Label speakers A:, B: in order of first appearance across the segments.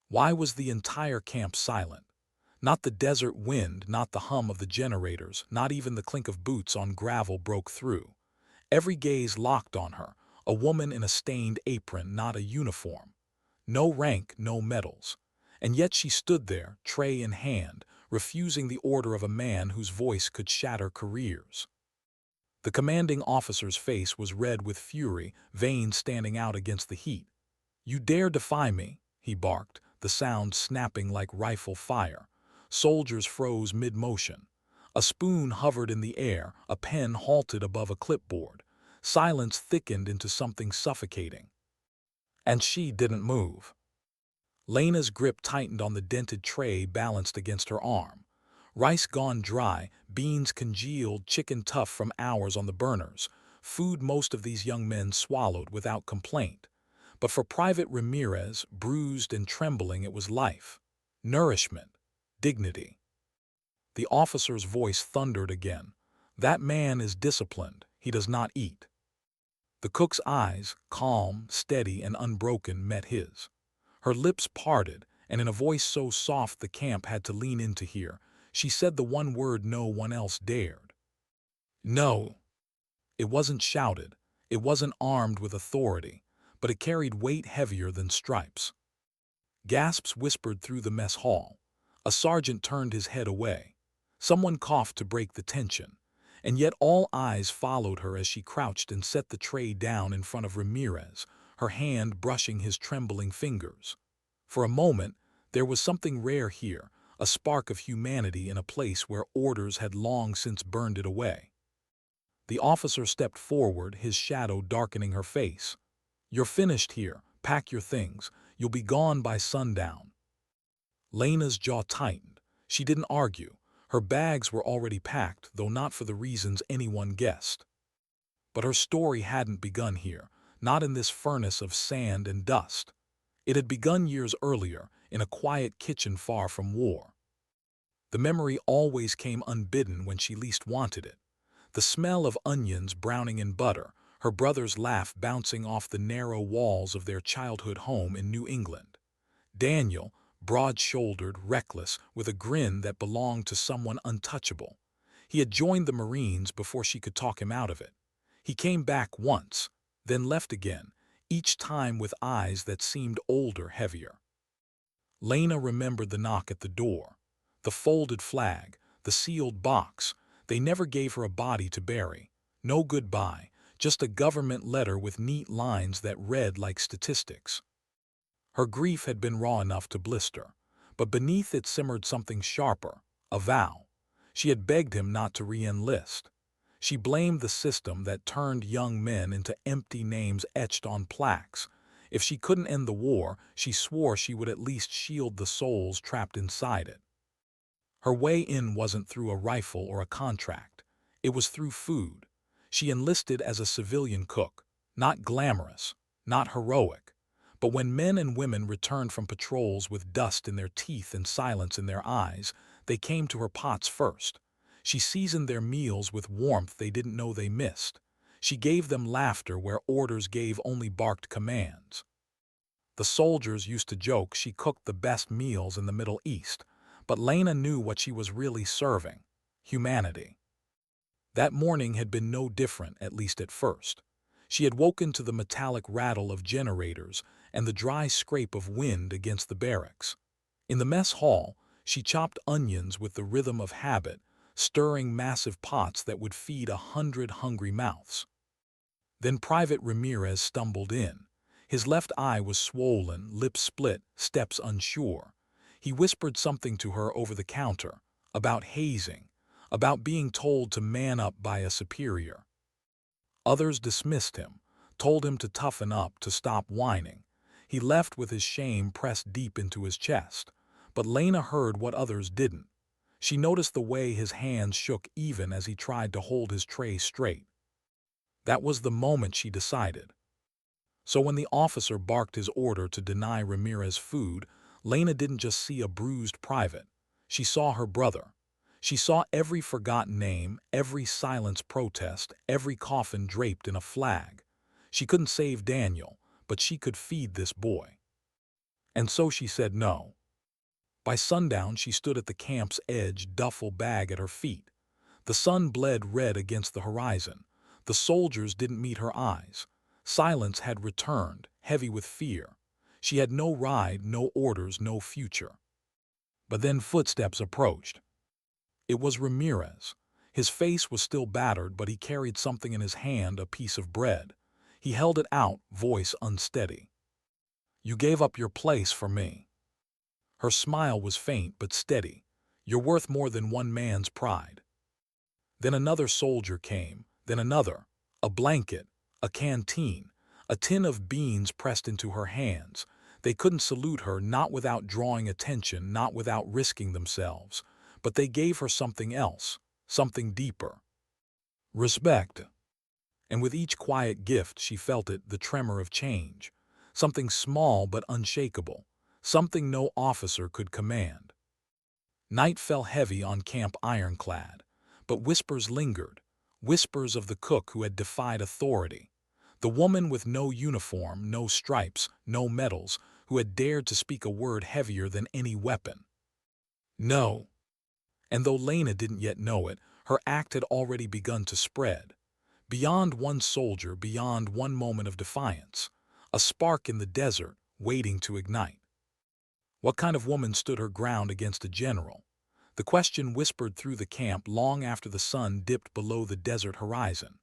A: Why was the entire camp silent? Not the desert wind, not the hum of the generators, not even the clink of boots on gravel broke through. Every gaze locked on her, a woman in a stained apron, not a uniform. No rank, no medals. And yet she stood there, tray in hand, refusing the order of a man whose voice could shatter careers. The commanding officer's face was red with fury, veins standing out against the heat. "You dare defy me," he barked, the sound snapping like rifle fire. Soldiers froze mid-motion. A spoon hovered in the air, a pen halted above a clipboard. Silence thickened into something suffocating. And she didn't move. Lena's grip tightened on the dented tray balanced against her arm. Rice gone dry, beans congealed, chicken tough from hours on the burners. Food most of these young men swallowed without complaint. But for Private Ramirez, bruised and trembling, it was life. Nourishment. Dignity. The officer's voice thundered again. "That man is disciplined. He does not eat." The cook's eyes, calm, steady, and unbroken, met his. Her lips parted, and in a voice so soft the camp had to lean in to hear, she said the one word no one else dared. "No." It wasn't shouted. It wasn't armed with authority, but it carried weight heavier than stripes. Gasps whispered through the mess hall. A sergeant turned his head away. Someone coughed to break the tension, and yet all eyes followed her as she crouched and set the tray down in front of Ramirez, her hand brushing his trembling fingers. For a moment, there was something rare here, a spark of humanity in a place where orders had long since burned it away. The officer stepped forward, his shadow darkening her face. "You're finished here. Pack your things. You'll be gone by sundown." Lena's jaw tightened. She didn't argue. Her bags were already packed, though not for the reasons anyone guessed. But her story hadn't begun here, not in this furnace of sand and dust. It had begun years earlier, in a quiet kitchen far from war. The memory always came unbidden when she least wanted it. The smell of onions browning in butter, her brother's laugh bouncing off the narrow walls of their childhood home in New England. Daniel, broad-shouldered, reckless, with a grin that belonged to someone untouchable. He had joined the Marines before she could talk him out of it. He came back once, then left again, each time with eyes that seemed older, heavier. Lena remembered the knock at the door, the folded flag, the sealed box. They never gave her a body to bury. No goodbye, just a government letter with neat lines that read like statistics. Her grief had been raw enough to blister, but beneath it simmered something sharper, a vow. She had begged him not to re-enlist. She blamed the system that turned young men into empty names etched on plaques. If she couldn't end the war, she swore she would at least shield the souls trapped inside it. Her way in wasn't through a rifle or a contract. It was through food. She enlisted as a civilian cook, not glamorous, not heroic. But when men and women returned from patrols with dust in their teeth and silence in their eyes, they came to her pots first. She seasoned their meals with warmth they didn't know they missed. She gave them laughter where orders gave only barked commands. The soldiers used to joke she cooked the best meals in the Middle East, but Lena knew what she was really serving: humanity. That morning had been no different, at least at first. She had woken to the metallic rattle of generators and the dry scrape of wind against the barracks. In the mess hall, she chopped onions with the rhythm of habit, stirring massive pots that would feed 100 hungry mouths. Then Private Ramirez stumbled in. His left eye was swollen, lips split, steps unsure. He whispered something to her over the counter, about hazing, about being told to man up by a superior. Others dismissed him, told him to toughen up, to stop whining. He left with his shame pressed deep into his chest. But Lena heard what others didn't. She noticed the way his hands shook even as he tried to hold his tray straight. That was the moment she decided. So when the officer barked his order to deny Ramirez food, Lena didn't just see a bruised private. She saw her brother. She saw every forgotten name, every silenced protest, every coffin draped in a flag. She couldn't save Daniel, but she could feed this boy. And so she said no. By sundown, she stood at the camp's edge, duffel bag at her feet. The sun bled red against the horizon. The soldiers didn't meet her eyes. Silence had returned, heavy with fear. She had no ride, no orders, no future. But then footsteps approached. It was Ramirez. His face was still battered, but he carried something in his hand, a piece of bread. He held it out, voice unsteady. "You gave up your place for me." Her smile was faint but steady. "You're worth more than one man's pride." Then another soldier came, then another. A blanket, a canteen, a tin of beans pressed into her hands. They couldn't salute her, not without drawing attention, not without risking themselves. But they gave her something else, something deeper. Respect. And with each quiet gift she felt it, the tremor of change. Something small but unshakable. Something no officer could command. Night fell heavy on Camp Ironclad. But whispers lingered, whispers of the cook who had defied authority, the woman with no uniform, no stripes, no medals, who had dared to speak a word heavier than any weapon. No. And though Lena didn't yet know it, her act had already begun to spread. Beyond one soldier, beyond one moment of defiance, a spark in the desert waiting to ignite. What kind of woman stood her ground against a general? The question whispered through the camp long after the sun dipped below the desert horizon.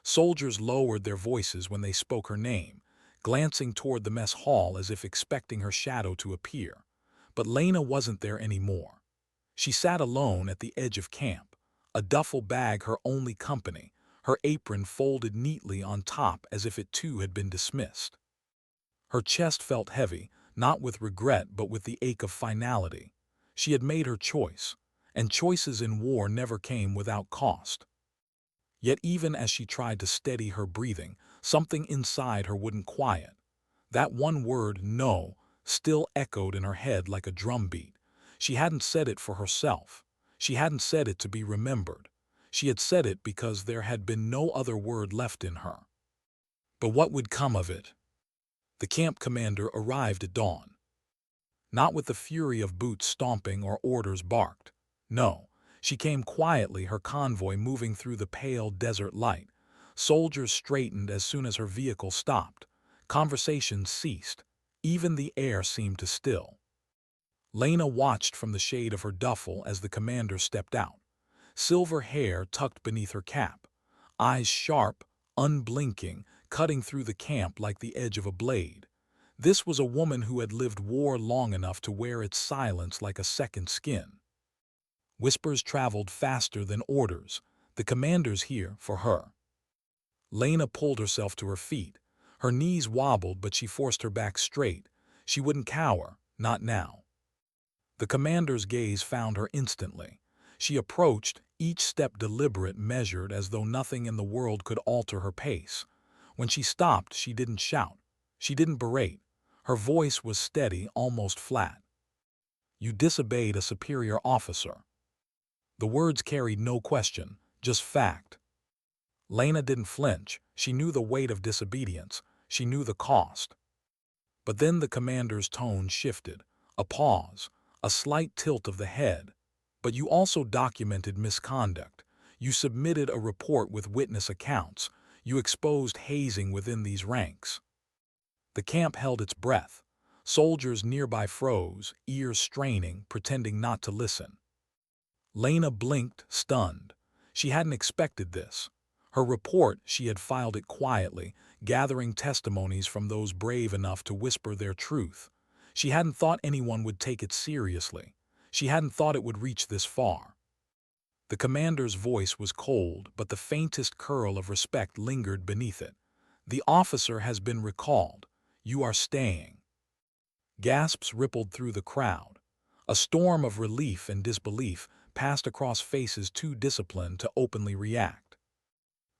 A: Soldiers lowered their voices when they spoke her name, glancing toward the mess hall as if expecting her shadow to appear. But Lena wasn't there anymore. She sat alone at the edge of camp, a duffel bag her only company, her apron folded neatly on top as if it too had been dismissed. Her chest felt heavy, not with regret but with the ache of finality. She had made her choice, and choices in war never came without cost. Yet even as she tried to steady her breathing, something inside her wouldn't quiet. That one word, no, still echoed in her head like a drumbeat. She hadn't said it for herself. She hadn't said it to be remembered. She had said it because there had been no other word left in her. But what would come of it? The camp commander arrived at dawn. Not with the fury of boots stomping or orders barked. No, she came quietly, her convoy moving through the pale desert light. Soldiers straightened as soon as her vehicle stopped. Conversations ceased. Even the air seemed to still. Lena watched from the shade of her duffel as the commander stepped out. Silver hair tucked beneath her cap. Eyes sharp, unblinking, cutting through the camp like the edge of a blade. This was a woman who had lived war long enough to wear its silence like a second skin. Whispers traveled faster than orders. "The commander's here for her." Lena pulled herself to her feet. Her knees wobbled, but she forced her back straight. She wouldn't cower, not now. The commander's gaze found her instantly. She approached, each step deliberate, measured, as though nothing in the world could alter her pace. When she stopped, she didn't shout. She didn't berate. Her voice was steady, almost flat. "You disobeyed a superior officer." The words carried no question, just fact. Lena didn't flinch. She knew the weight of disobedience. She knew the cost. But then the commander's tone shifted. A pause, a slight tilt of the head. "But you also documented misconduct. You submitted a report with witness accounts. You exposed hazing within these ranks." The camp held its breath. Soldiers nearby froze, ears straining, pretending not to listen. Lena blinked, stunned. She hadn't expected this. Her report, she had filed it quietly, gathering testimonies from those brave enough to whisper their truth. She hadn't thought anyone would take it seriously. She hadn't thought it would reach this far. The commander's voice was cold, but the faintest curl of respect lingered beneath it. "The officer has been recalled. You are staying." Gasps rippled through the crowd. A storm of relief and disbelief passed across faces too disciplined to openly react.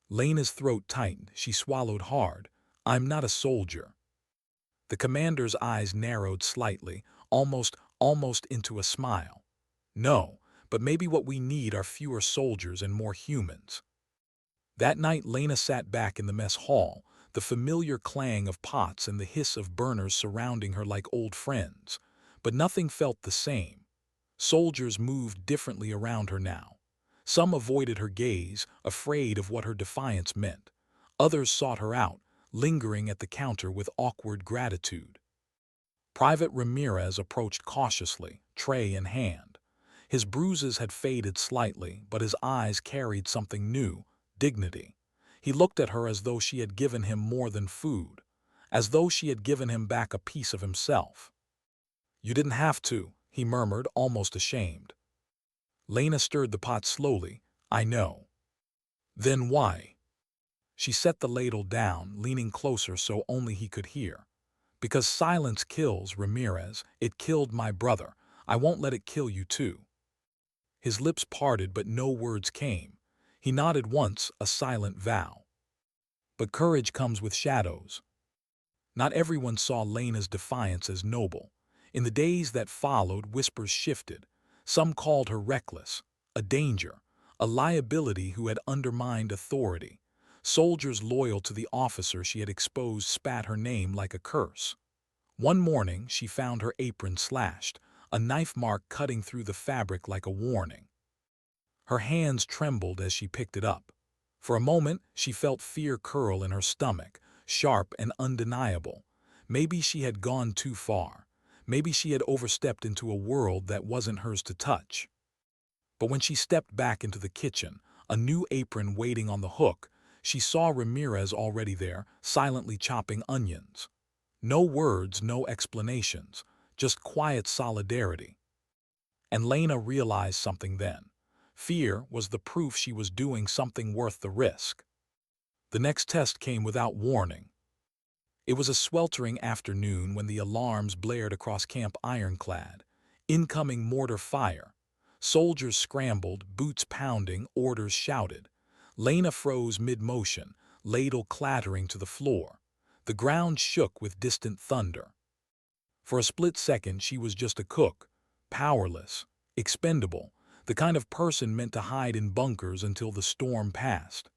A: Lena's throat tightened. She swallowed hard. "I'm not a soldier." The commander's eyes narrowed slightly, almost into a smile. "No, but maybe what we need are fewer soldiers and more humans." That night Lena sat back in the mess hall. the familiar clang of pots and the hiss of burners surrounding her like old friends. But nothing felt the same. Soldiers moved differently around her now. Some avoided her gaze, afraid of what her defiance meant. Others sought her out, lingering at the counter with awkward gratitude. Private Ramirez approached cautiously, tray in hand. His bruises had faded slightly, but his eyes carried something new, dignity. He looked at her as though she had given him more than food, as though she had given him back a piece of himself. "You didn't have to," he murmured, almost ashamed. Lena stirred the pot slowly. "I know." "Then why?" She set the ladle down, leaning closer so only he could hear. "Because silence kills, Ramirez. It killed my brother. I won't let it kill you too." His lips parted, but no words came. He nodded once, a silent vow. But courage comes with shadows. Not everyone saw Lena's defiance as noble. In the days that followed, whispers shifted. Some called her reckless, a danger, a liability who had undermined authority. Soldiers loyal to the officer she had exposed spat her name like a curse. One morning, she found her apron slashed, a knife mark cutting through the fabric like a warning. Her hands trembled as she picked it up. For a moment, she felt fear curl in her stomach, sharp and undeniable. Maybe she had gone too far. Maybe she had overstepped into a world that wasn't hers to touch. But when she stepped back into the kitchen, a new apron waiting on the hook, she saw Ramirez already there, silently chopping onions. No words, no explanations, just quiet solidarity. And Lena realized something then. Fear was the proof she was doing something worth the risk. The next test came without warning. It was a sweltering afternoon when the alarms blared across Camp Ironclad. Incoming mortar fire. Soldiers scrambled, boots pounding, orders shouted. Lena froze mid-motion, ladle clattering to the floor. The ground shook with distant thunder. For a split second she was just a cook, powerless, expendable, the kind of person meant to hide in bunkers until the storm passed.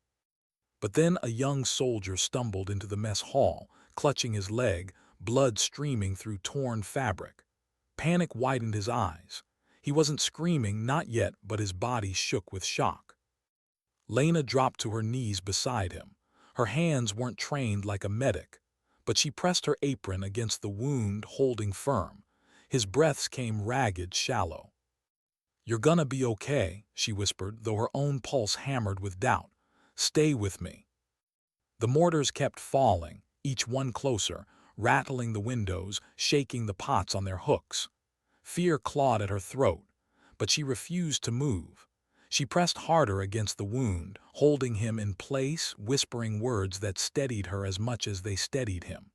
A: But then a young soldier stumbled into the mess hall, clutching his leg, blood streaming through torn fabric. Panic widened his eyes. He wasn't screaming, not yet, but his body shook with shock. Lena dropped to her knees beside him. Her hands weren't trained like a medic, but she pressed her apron against the wound, holding firm. His breaths came ragged, shallow. "You're gonna be okay," she whispered, though her own pulse hammered with doubt. "Stay with me." The mortars kept falling, each one closer, rattling the windows, shaking the pots on their hooks. Fear clawed at her throat, but she refused to move. She pressed harder against the wound, holding him in place, whispering words that steadied her as much as they steadied him.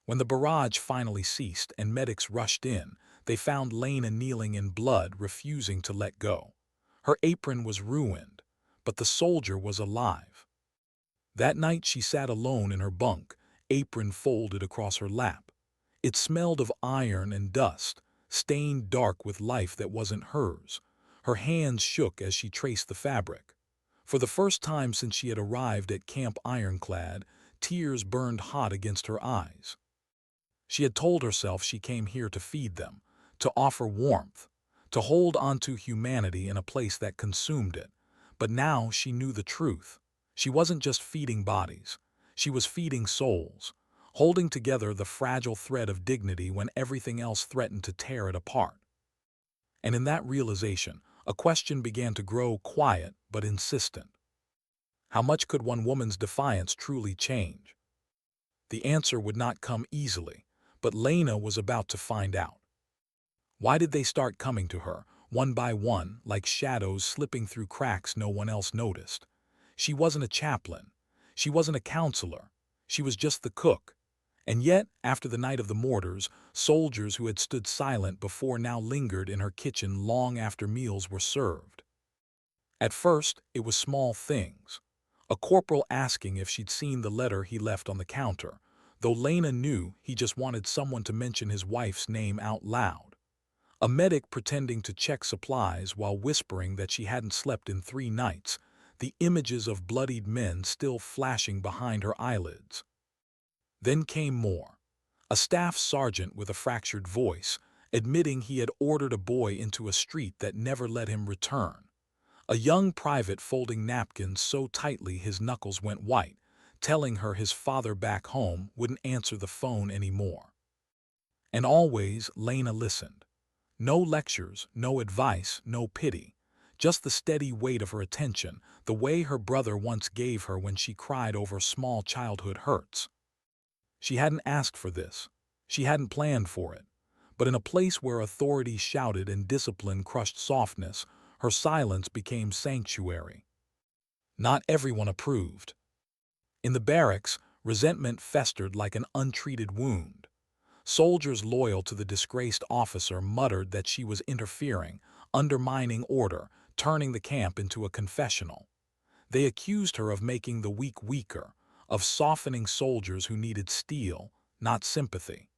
A: When the barrage finally ceased and medics rushed in, they found Lena kneeling in blood, refusing to let go. Her apron was ruined, but the soldier was alive. That night she sat alone in her bunk, apron folded across her lap. It smelled of iron and dust, stained dark with life that wasn't hers. Her hands shook as she traced the fabric. For the first time since she had arrived at Camp Ironclad, tears burned hot against her eyes. She had told herself she came here to feed them, to offer warmth, to hold onto humanity in a place that consumed it. But now she knew the truth. She wasn't just feeding bodies. She was feeding souls, holding together the fragile thread of dignity when everything else threatened to tear it apart. And in that realization, a question began to grow, quiet but insistent. How much could one woman's defiance truly change? The answer would not come easily, but Lena was about to find out. Why did they start coming to her, one by one, like shadows slipping through cracks no one else noticed? She wasn't a chaplain. She wasn't a counselor. She was just the cook. And yet, after the night of the mortars, soldiers who had stood silent before now lingered in her kitchen long after meals were served. At first, it was small things. A corporal asking if she'd seen the letter he left on the counter, though Lena knew he just wanted someone to mention his wife's name out loud. A medic pretending to check supplies while whispering that she hadn't slept in 3 nights. the images of bloodied men still flashing behind her eyelids. Then came more. A staff sergeant with a fractured voice, admitting he had ordered a boy into a street that never let him return. A young private folding napkins so tightly his knuckles went white, telling her his father back home wouldn't answer the phone anymore. And always Lena listened. No lectures, no advice, no pity. Just the steady weight of her attention, the way her brother once gave her when she cried over small childhood hurts. She hadn't asked for this. She hadn't planned for it. But in a place where authority shouted and discipline crushed softness, her silence became sanctuary. Not everyone approved. In the barracks, resentment festered like an untreated wound. Soldiers loyal to the disgraced officer muttered that she was interfering, undermining order, turning the camp into a confessional. They accused her of making the weak weaker, of softening soldiers who needed steel, not sympathy.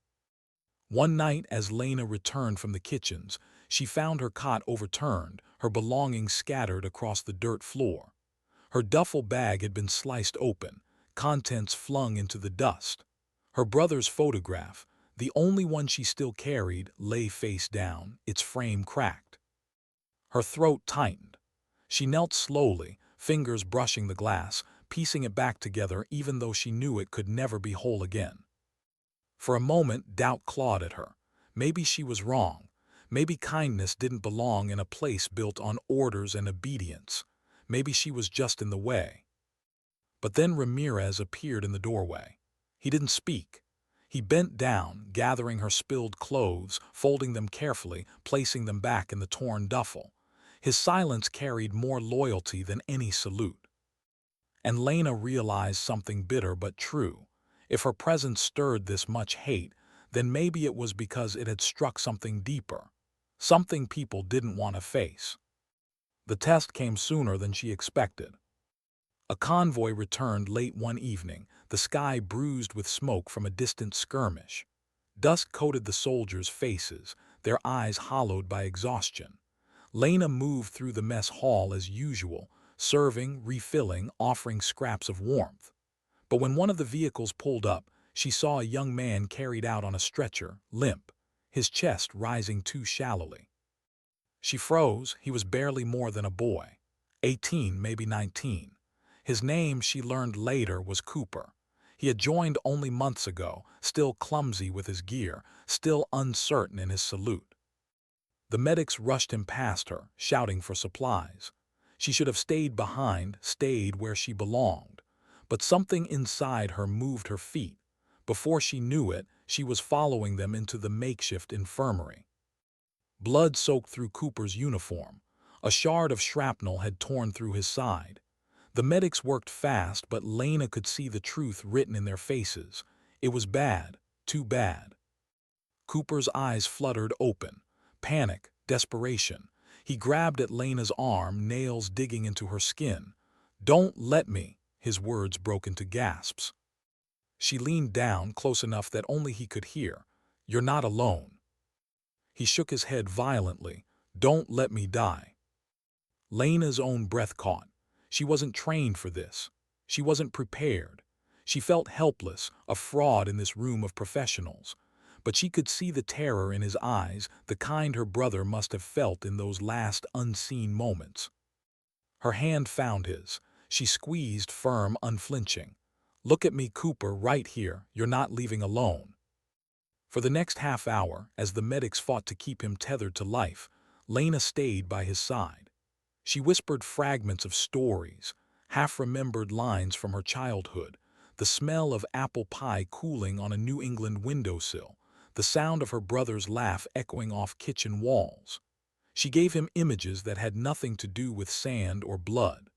A: One night, as Lena returned from the kitchens, she found her cot overturned, her belongings scattered across the dirt floor. Her duffel bag had been sliced open, contents flung into the dust. Her brother's photograph, the only one she still carried, lay face down, its frame cracked. Her throat tightened. She knelt slowly, fingers brushing the glass, piecing it back together even though she knew it could never be whole again. For a moment, doubt clawed at her. Maybe she was wrong. Maybe kindness didn't belong in a place built on orders and obedience. Maybe she was just in the way. But then Ramirez appeared in the doorway. He didn't speak. He bent down, gathering her spilled clothes, folding them carefully, placing them back in the torn duffel. His silence carried more loyalty than any salute. And Lena realized something bitter but true. If her presence stirred this much hate, then maybe it was because it had struck something deeper, something people didn't want to face. The test came sooner than she expected. A convoy returned late one evening, the sky bruised with smoke from a distant skirmish. Dust coated the soldiers' faces, their eyes hollowed by exhaustion. Lena moved through the mess hall as usual, serving, refilling, offering scraps of warmth. But when one of the vehicles pulled up, she saw a young man carried out on a stretcher, limp, his chest rising too shallowly. She froze. He was barely more than a boy. 18, maybe 19. His name, she learned later, was Cooper. He had joined only months ago, still clumsy with his gear, still uncertain in his salute. The medics rushed him past her, shouting for supplies. She should have stayed behind, stayed where she belonged. But something inside her moved her feet. Before she knew it, she was following them into the makeshift infirmary. Blood soaked through Cooper's uniform. A shard of shrapnel had torn through his side. The medics worked fast, but Lena could see the truth written in their faces. It was bad, too bad. Cooper's eyes fluttered open. Panic, desperation. He grabbed at Lena's arm, nails digging into her skin. "Don't let me," his words broke into gasps. She leaned down, close enough that only he could hear. "You're not alone." He shook his head violently. "Don't let me die." Lena's own breath caught. She wasn't trained for this. She wasn't prepared. She felt helpless, a fraud in this room of professionals. But she could see the terror in his eyes, the kind her brother must have felt in those last unseen moments. Her hand found his. She squeezed firm, unflinching. "Look at me, Cooper, right here. You're not leaving alone." For the next half hour, as the medics fought to keep him tethered to life, Lena stayed by his side. She whispered fragments of stories, half-remembered lines from her childhood, the smell of apple pie cooling on a New England windowsill, the sound of her brother's laugh echoing off kitchen walls. She gave him images that had nothing to do with sand or blood.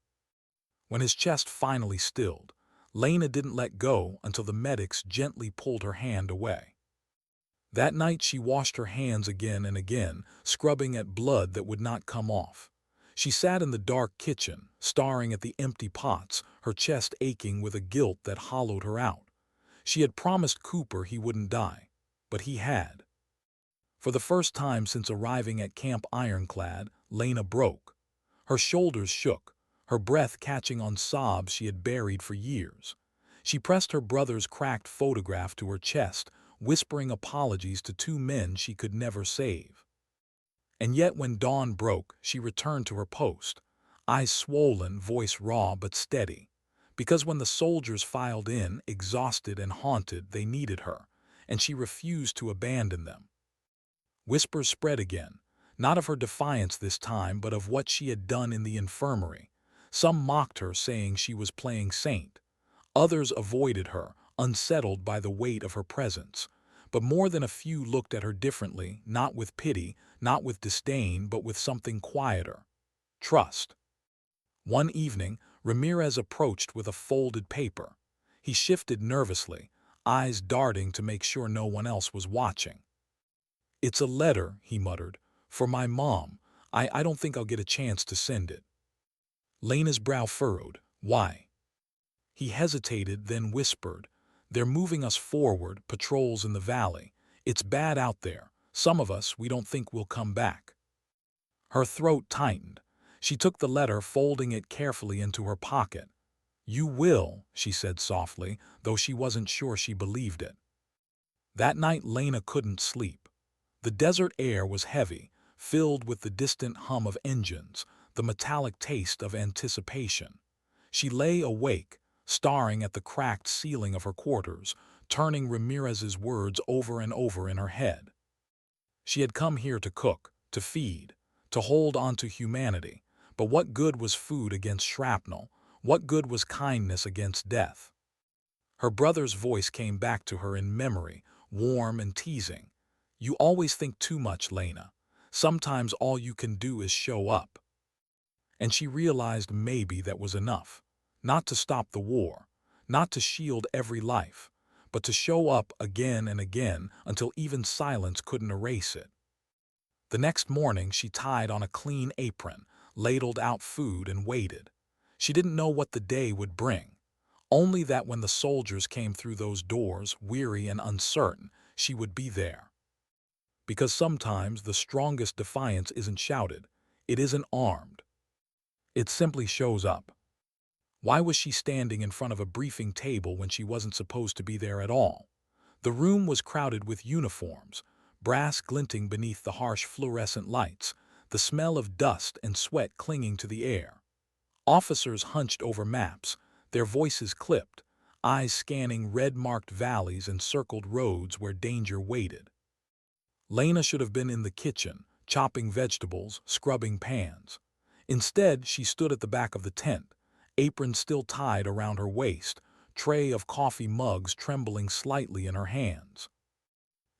A: When his chest finally stilled, Lena didn't let go until the medics gently pulled her hand away. That night she washed her hands again and again, scrubbing at blood that would not come off. She sat in the dark kitchen, staring at the empty pots, her chest aching with a guilt that hollowed her out. She had promised Cooper he wouldn't die, but he had. For the first time since arriving at Camp Ironclad, Lena broke. Her shoulders shook, her breath catching on sobs she had buried for years. She pressed her brother's cracked photograph to her chest, whispering apologies to two men she could never save. And yet when dawn broke, she returned to her post, eyes swollen, voice raw but steady. Because when the soldiers filed in, exhausted and haunted, they needed her, and she refused to abandon them. Whispers spread again, not of her defiance this time, but of what she had done in the infirmary. Some mocked her, saying she was playing saint. Others avoided her, unsettled by the weight of her presence. But more than a few looked at her differently, not with pity, not with disdain, but with something quieter: trust. One evening, Ramirez approached with a folded paper. He shifted nervously, eyes darting to make sure no one else was watching. "It's a letter," he muttered, "for my mom. I don't think I'll get a chance to send it." Lena's brow furrowed. "Why?" He hesitated, then whispered, "They're moving us forward, patrols in the valley. It's bad out there. Some of us, we don't think we'll come back." Her throat tightened. She took the letter, folding it carefully into her pocket. "You will," she said softly, though she wasn't sure she believed it. That night Lena couldn't sleep. The desert air was heavy, filled with the distant hum of engines, the metallic taste of anticipation. She lay awake, staring at the cracked ceiling of her quarters, turning Ramirez's words over and over in her head. She had come here to cook, to feed, to hold on to humanity, but what good was food against shrapnel? What good was kindness against death? Her brother's voice came back to her in memory, warm and teasing. "You always think too much, Lena. Sometimes all you can do is show up." And she realized maybe that was enough. Not to stop the war, not to shield every life, but to show up again and again until even silence couldn't erase it. The next morning she tied on a clean apron, ladled out food, and waited. She didn't know what the day would bring, only that when the soldiers came through those doors, weary and uncertain, she would be there. Because sometimes the strongest defiance isn't shouted, it isn't armed. It simply shows up. Why was she standing in front of a briefing table when she wasn't supposed to be there at all? The room was crowded with uniforms, brass glinting beneath the harsh fluorescent lights, the smell of dust and sweat clinging to the air. Officers hunched over maps, their voices clipped, eyes scanning red-marked valleys and circled roads where danger waited. Lena should have been in the kitchen, chopping vegetables, scrubbing pans. Instead, she stood at the back of the tent, apron still tied around her waist, tray of coffee mugs trembling slightly in her hands.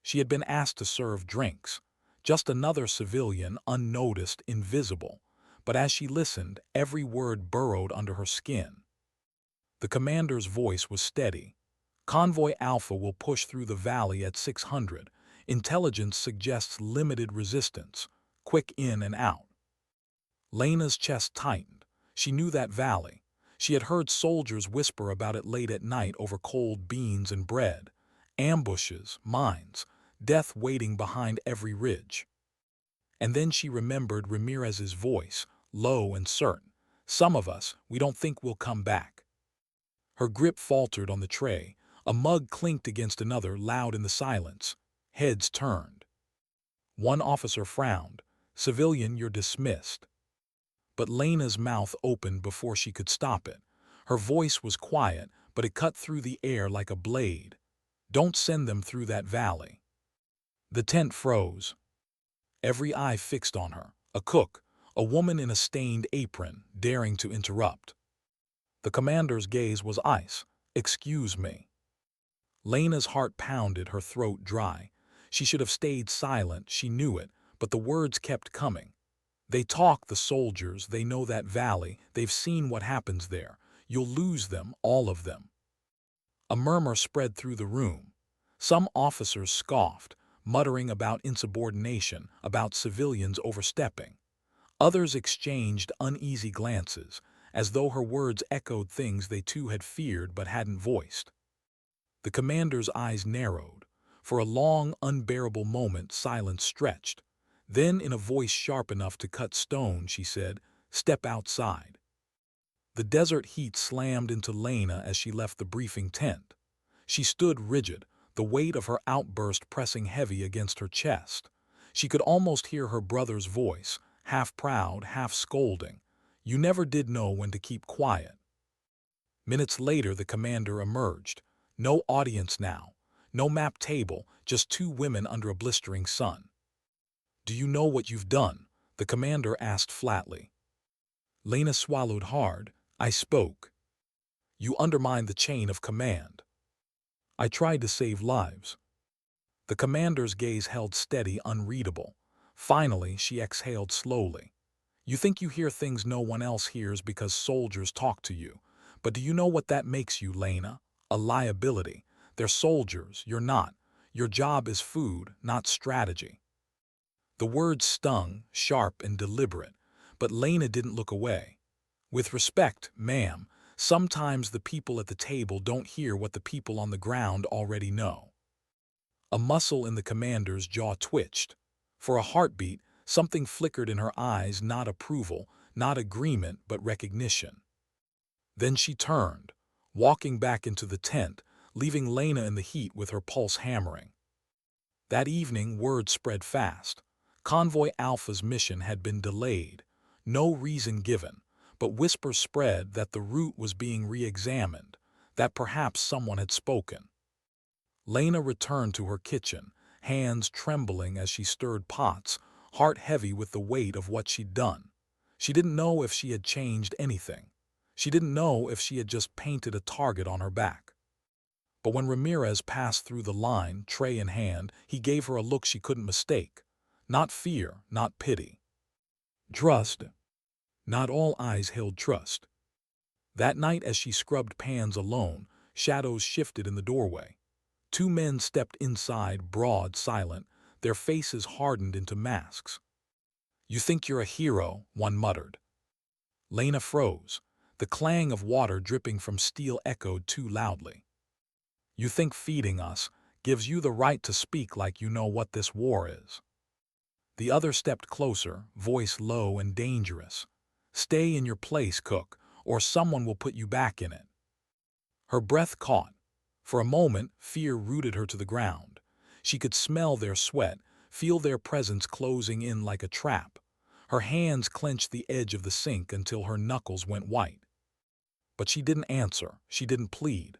A: She had been asked to serve drinks, just another civilian, unnoticed, invisible, but as she listened, every word burrowed under her skin. The commander's voice was steady. "Convoy Alpha will push through the valley at 600. Intelligence suggests limited resistance. Quick in and out." Lena's chest tightened. She knew that valley. She had heard soldiers whisper about it late at night over cold beans and bread. Ambushes, mines, death waiting behind every ridge. And then she remembered Ramirez's voice, low and certain. "Some of us, we don't think we'll come back." Her grip faltered on the tray. A mug clinked against another, loud in the silence. Heads turned. One officer frowned. "Civilian, you're dismissed." But Lena's mouth opened before she could stop it. Her voice was quiet, but it cut through the air like a blade. "Don't send them through that valley." The tent froze. Every eye fixed on her. A cook, a woman in a stained apron, daring to interrupt. The commander's gaze was ice. "Excuse me." Lena's heart pounded, her throat dry. She should have stayed silent, she knew it, but the words kept coming. "They talk, the soldiers, they know that valley, they've seen what happens there. You'll lose them, all of them." A murmur spread through the room. Some officers scoffed, muttering about insubordination, about civilians overstepping. Others exchanged uneasy glances, as though her words echoed things they too had feared but hadn't voiced. The commander's eyes narrowed. For a long, unbearable moment, silence stretched. Then, in a voice sharp enough to cut stone, she said, "Step outside." The desert heat slammed into Lena as she left the briefing tent. She stood rigid, the weight of her outburst pressing heavy against her chest. She could almost hear her brother's voice, half proud, half scolding. "You never did know when to keep quiet." Minutes later, the commander emerged. No audience now, no map table, just two women under a blistering sun. "Do you know what you've done?" the commander asked flatly. Lena swallowed hard. "I spoke. You undermined the chain of command." "I tried to save lives." The commander's gaze held steady, unreadable. Finally, she exhaled slowly. "You think you hear things no one else hears because soldiers talk to you. But do you know what that makes you, Lena? A liability. They're soldiers, you're not. Your job is food, not strategy." The words stung, sharp and deliberate, but Lena didn't look away. "With respect, ma'am, sometimes the people at the table don't hear what the people on the ground already know." A muscle in the commander's jaw twitched. For a heartbeat, something flickered in her eyes, not approval, not agreement, but recognition. Then she turned, walking back into the tent, leaving Lena in the heat with her pulse hammering. That evening, word spread fast. Convoy Alpha's mission had been delayed. No reason given, but whispers spread that the route was being re-examined, that perhaps someone had spoken. Lena returned to her kitchen, hands trembling as she stirred pots, heart heavy with the weight of what she'd done. She didn't know if she had changed anything. She didn't know if she had just painted a target on her back. But when Ramirez passed through the line, tray in hand, he gave her a look she couldn't mistake. Not fear, not pity. Trust. Not all eyes held trust. That night, as she scrubbed pans alone, shadows shifted in the doorway. Two men stepped inside, broad, silent, their faces hardened into masks. "You think you're a hero," one muttered. Lena froze. The clang of water dripping from steel echoed too loudly. "You think feeding us gives you the right to speak like you know what this war is." The other stepped closer, voice low and dangerous. "Stay in your place, cook, or someone will put you back in it." Her breath caught. For a moment, fear rooted her to the ground. She could smell their sweat, feel their presence closing in like a trap. Her hands clenched the edge of the sink until her knuckles went white. But she didn't answer, she didn't plead.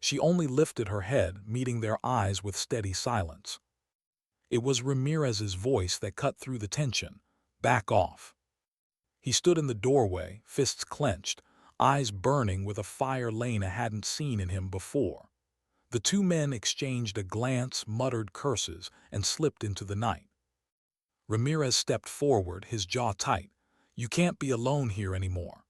A: She only lifted her head, meeting their eyes with steady silence. It was Ramirez's voice that cut through the tension. "Back off." He stood in the doorway, fists clenched, eyes burning with a fire Lena hadn't seen in him before. The two men exchanged a glance, muttered curses, and slipped into the night. Ramirez stepped forward, his jaw tight. "You can't be alone here anymore."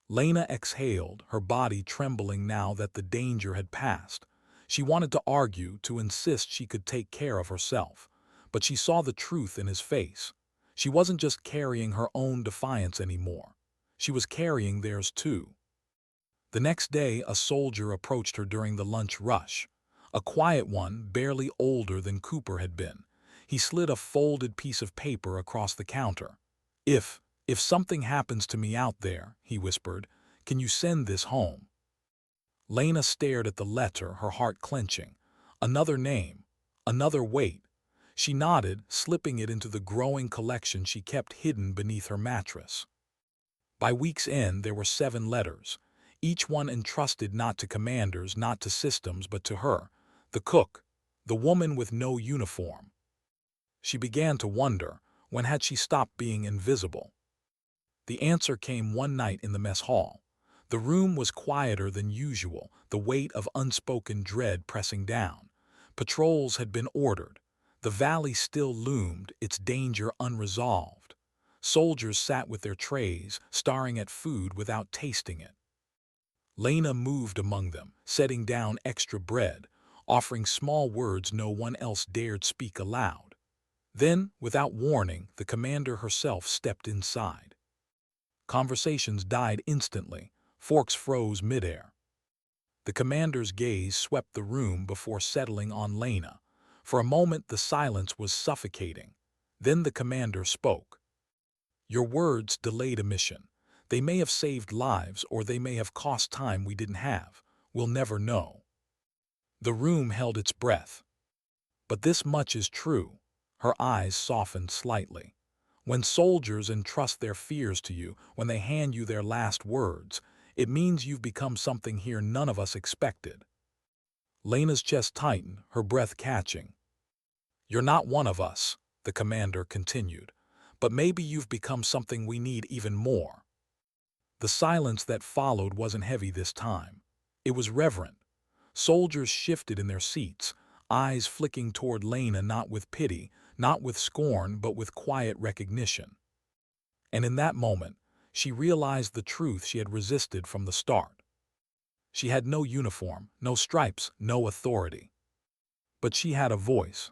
A: Lena exhaled, her body trembling now that the danger had passed. She wanted to argue, to insist she could take care of herself. But she saw the truth in his face. She wasn't just carrying her own defiance anymore. She was carrying theirs too. The next day, a soldier approached her during the lunch rush. A quiet one, barely older than Cooper had been. He slid a folded piece of paper across the counter. If something happens to me out there," he whispered, "can you send this home?" Lena stared at the letter, her heart clenching. Another name, another weight. She nodded, slipping it into the growing collection she kept hidden beneath her mattress. By week's end, there were 7 letters, each one entrusted not to commanders, not to systems, but to her, the cook, the woman with no uniform. She began to wonder, when had she stopped being invisible? The answer came one night in the mess hall. The room was quieter than usual, the weight of unspoken dread pressing down. Patrols had been ordered. The valley still loomed, its danger unresolved. Soldiers sat with their trays, staring at food without tasting it. Lena moved among them, setting down extra bread, offering small words no one else dared speak aloud. Then, without warning, the commander herself stepped inside. Conversations died instantly, forks froze midair. The commander's gaze swept the room before settling on Lena. For a moment the silence was suffocating. Then the commander spoke. "Your words delayed a mission. They may have saved lives or they may have cost time we didn't have. We'll never know. The room held its breath. But this much is true. Her eyes softened slightly. When soldiers entrust their fears to you, when they hand you their last words, it means you've become something here none of us expected. Lena's chest tightened, her breath catching. You're not one of us, the commander continued, but maybe you've become something we need even more. The silence that followed wasn't heavy this time. It was reverent. Soldiers shifted in their seats, eyes flicking toward Lena not with pity, not with scorn, but with quiet recognition. And in that moment, she realized the truth she had resisted from the start. She had no uniform, no stripes, no authority. But she had a voice.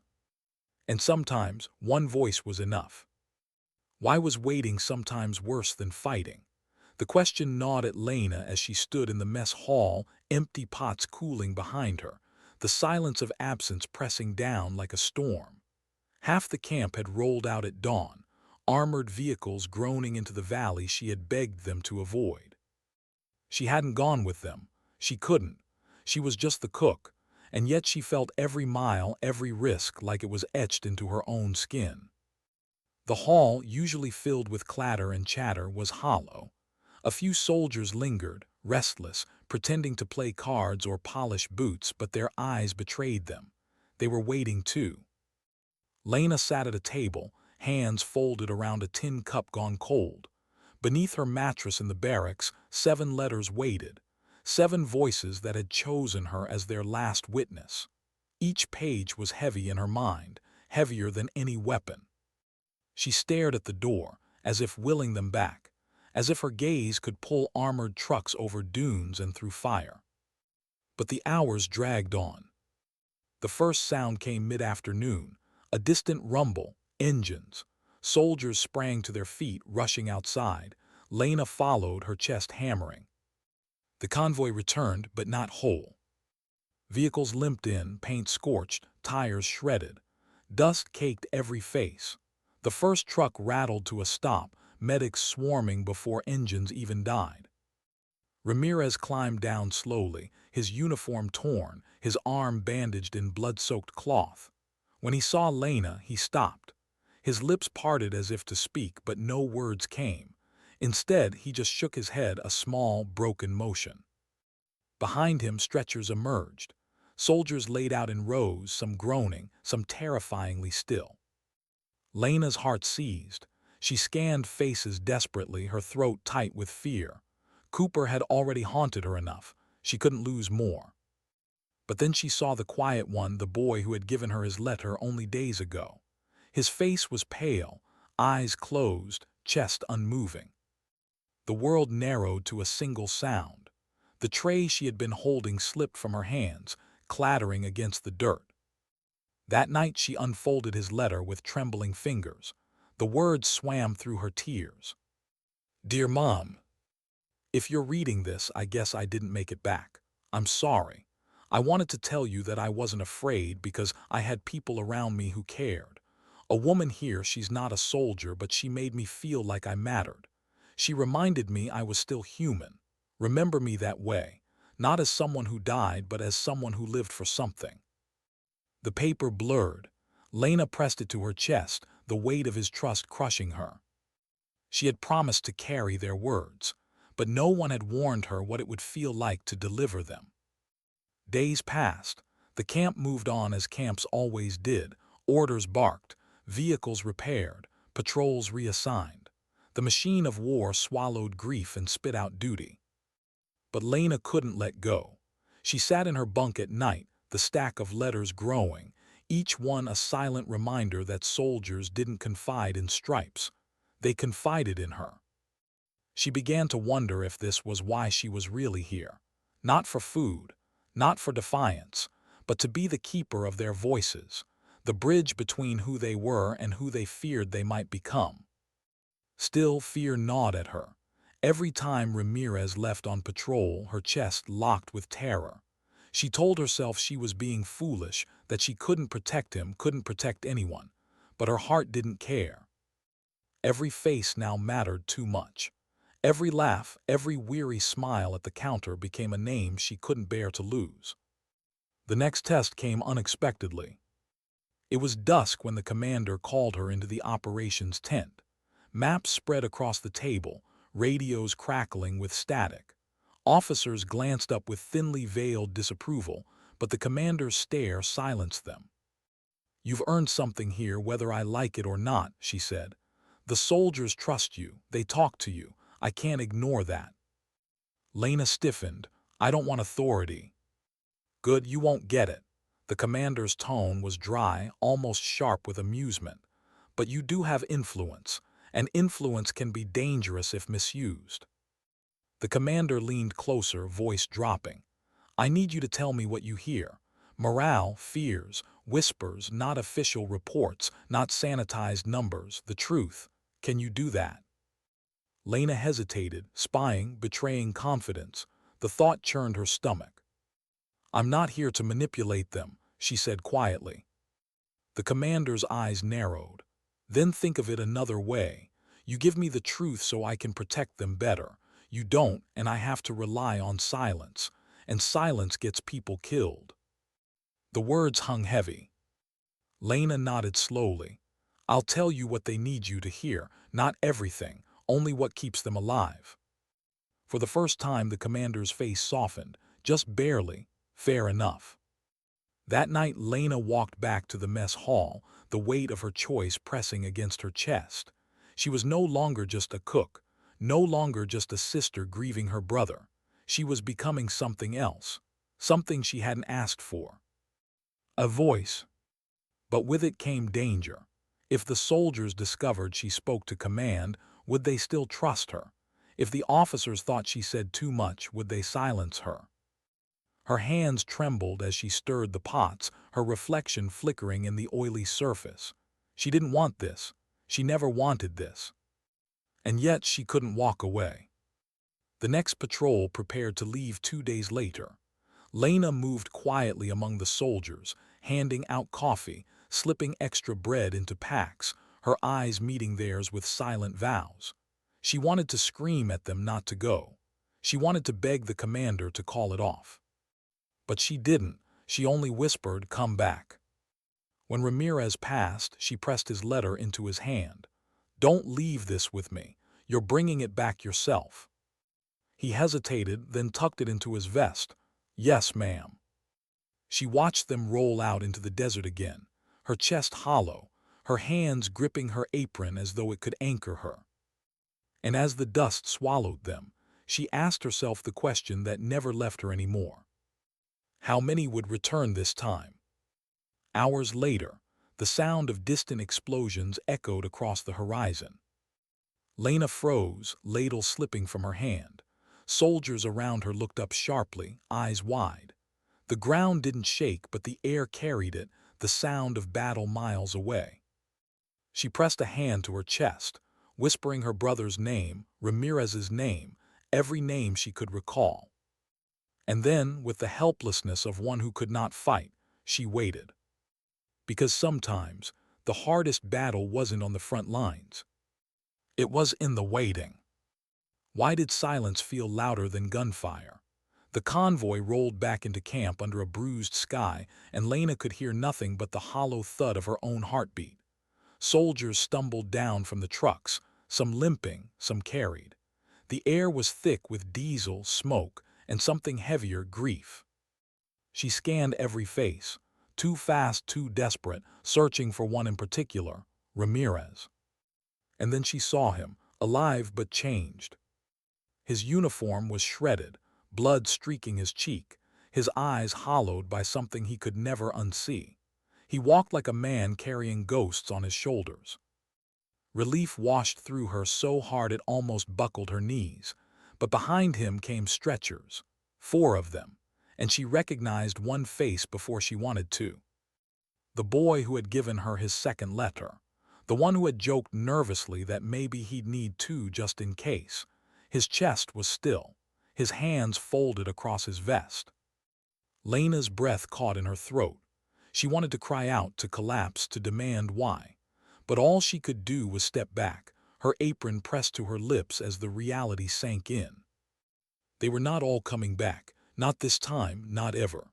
A: And sometimes, one voice was enough. Why was waiting sometimes worse than fighting? The question gnawed at Lena as she stood in the mess hall, empty pots cooling behind her, the silence of absence pressing down like a storm. Half the camp had rolled out at dawn, armored vehicles groaning into the valley she had begged them to avoid. She hadn't gone with them. She couldn't. She was just the cook, and yet she felt every mile, every risk like it was etched into her own skin. The hall, usually filled with clatter and chatter, was hollow. A few soldiers lingered, restless, pretending to play cards or polish boots, but their eyes betrayed them. They were waiting too. Lena sat at a table, hands folded around a tin cup gone cold. Beneath her mattress in the barracks, 7 letters waited, 7 voices that had chosen her as their last witness. Each page was heavy in her mind, heavier than any weapon. She stared at the door, as if willing them back, as if her gaze could pull armored trucks over dunes and through fire. But the hours dragged on. The first sound came mid-afternoon, a distant rumble, engines. Soldiers sprang to their feet, rushing outside. Lena followed, her chest hammering. The convoy returned, but not whole. Vehicles limped in, paint scorched, tires shredded. Dust caked every face. The first truck rattled to a stop, medics swarming before engines even died. Ramirez climbed down slowly, his uniform torn, his arm bandaged in blood-soaked cloth. When he saw Lena, he stopped. His lips parted as if to speak, but no words came. Instead, he just shook his head, a small, broken motion. Behind him, stretchers emerged. Soldiers laid out in rows, some groaning, some terrifyingly still. Lena's heart seized. She scanned faces desperately, her throat tight with fear. Cooper had already haunted her enough. She couldn't lose more. But then she saw the quiet one, the boy who had given her his letter only days ago. His face was pale, eyes closed, chest unmoving. The world narrowed to a single sound. The tray she had been holding slipped from her hands, clattering against the dirt. That night she unfolded his letter with trembling fingers. The words swam through her tears. Dear Mom, if you're reading this, I guess I didn't make it back. I'm sorry. I wanted to tell you that I wasn't afraid because I had people around me who cared. A woman here, she's not a soldier, but she made me feel like I mattered. She reminded me I was still human. Remember me that way, not as someone who died, but as someone who lived for something. The paper blurred. Lena pressed it to her chest, the weight of his trust crushing her. She had promised to carry their words, but no one had warned her what it would feel like to deliver them. Days passed. The camp moved on as camps always did. Orders barked, vehicles repaired, patrols reassigned. The machine of war swallowed grief and spit out duty. But Lena couldn't let go. She sat in her bunk at night, the stack of letters growing, each one a silent reminder that soldiers didn't confide in stripes. They confided in her. She began to wonder if this was why she was really here. Not for food, not for defiance, but to be the keeper of their voices, the bridge between who they were and who they feared they might become. Still, fear gnawed at her. Every time Ramirez left on patrol, her chest locked with terror. She told herself she was being foolish, that she couldn't protect him, couldn't protect anyone. But her heart didn't care. Every face now mattered too much. Every laugh, every weary smile at the counter became a name she couldn't bear to lose. The next test came unexpectedly. It was dusk when the commander called her into the operations tent. Maps spread across the table, radios crackling with static. Officers glanced up with thinly veiled disapproval, but the commander's stare silenced them. "You've earned something here whether I like it or not," she said. "The soldiers trust you, they talk to you. I can't ignore that." Lena stiffened. "I don't want authority." "Good, you won't get it." The commander's tone was dry, almost sharp with amusement. "But you do have influence, and influence can be dangerous if misused." The commander leaned closer, voice dropping. "I need you to tell me what you hear. Morale, fears, whispers, not official reports, not sanitized numbers, the truth. Can you do that?" Lena hesitated, spying, betraying confidence. The thought churned her stomach. "I'm not here to manipulate them," she said quietly. The commander's eyes narrowed. "Then think of it another way. You give me the truth so I can protect them better. You don't, and I have to rely on silence. And silence gets people killed." The words hung heavy. Lena nodded slowly. "I'll tell you what they need you to hear, not everything, only what keeps them alive." For the first time the commander's face softened, just barely. Fair enough. That night Lena walked back to the mess hall, the weight of her choice pressing against her chest. She was no longer just a cook, no longer just a sister grieving her brother. She was becoming something else, something she hadn't asked for. A voice. But with it came danger. If the soldiers discovered she spoke to command, would they still trust her? If the officers thought she said too much, would they silence her? Her hands trembled as she stirred the pots, her reflection flickering in the oily surface. She didn't want this. She never wanted this. And yet she couldn't walk away. The next patrol prepared to leave 2 days later. Lena moved quietly among the soldiers, handing out coffee, slipping extra bread into packs, her eyes meeting theirs with silent vows. She wanted to scream at them not to go. She wanted to beg the commander to call it off. But she didn't. She only whispered, "Come back." When Ramirez passed, she pressed his letter into his hand. "Don't leave this with me. You're bringing it back yourself." He hesitated, then tucked it into his vest. "Yes, ma'am." She watched them roll out into the desert again, her chest hollow, her hands gripping her apron as though it could anchor her. And as the dust swallowed them, she asked herself the question that never left her anymore. How many would return this time? Hours later, the sound of distant explosions echoed across the horizon. Lena froze, ladle slipping from her hand. Soldiers around her looked up sharply, eyes wide. The ground didn't shake, but the air carried it, the sound of battle miles away. She pressed a hand to her chest, whispering her brother's name, Ramirez's name, every name she could recall. And then, with the helplessness of one who could not fight, she waited. Because sometimes, the hardest battle wasn't on the front lines. It was in the waiting. Why did silence feel louder than gunfire? The convoy rolled back into camp under a bruised sky, and Lena could hear nothing but the hollow thud of her own heartbeat. Soldiers stumbled down from the trucks, some limping, some carried. The air was thick with diesel, smoke, and something heavier, grief. She scanned every face, too fast, too desperate, searching for one in particular, Ramirez. And then she saw him, alive but changed. His uniform was shredded, blood streaking his cheek, his eyes hollowed by something he could never unsee. He walked like a man carrying ghosts on his shoulders. Relief washed through her so hard it almost buckled her knees. But behind him came stretchers, 4 of them, and she recognized one face before she wanted to. The boy who had given her his second letter. The one who had joked nervously that maybe he'd need 2 just in case. His chest was still, his hands folded across his vest. Lena's breath caught in her throat. She wanted to cry out, to collapse, to demand why. But all she could do was step back, her apron pressed to her lips as the reality sank in. They were not all coming back, not this time, not ever.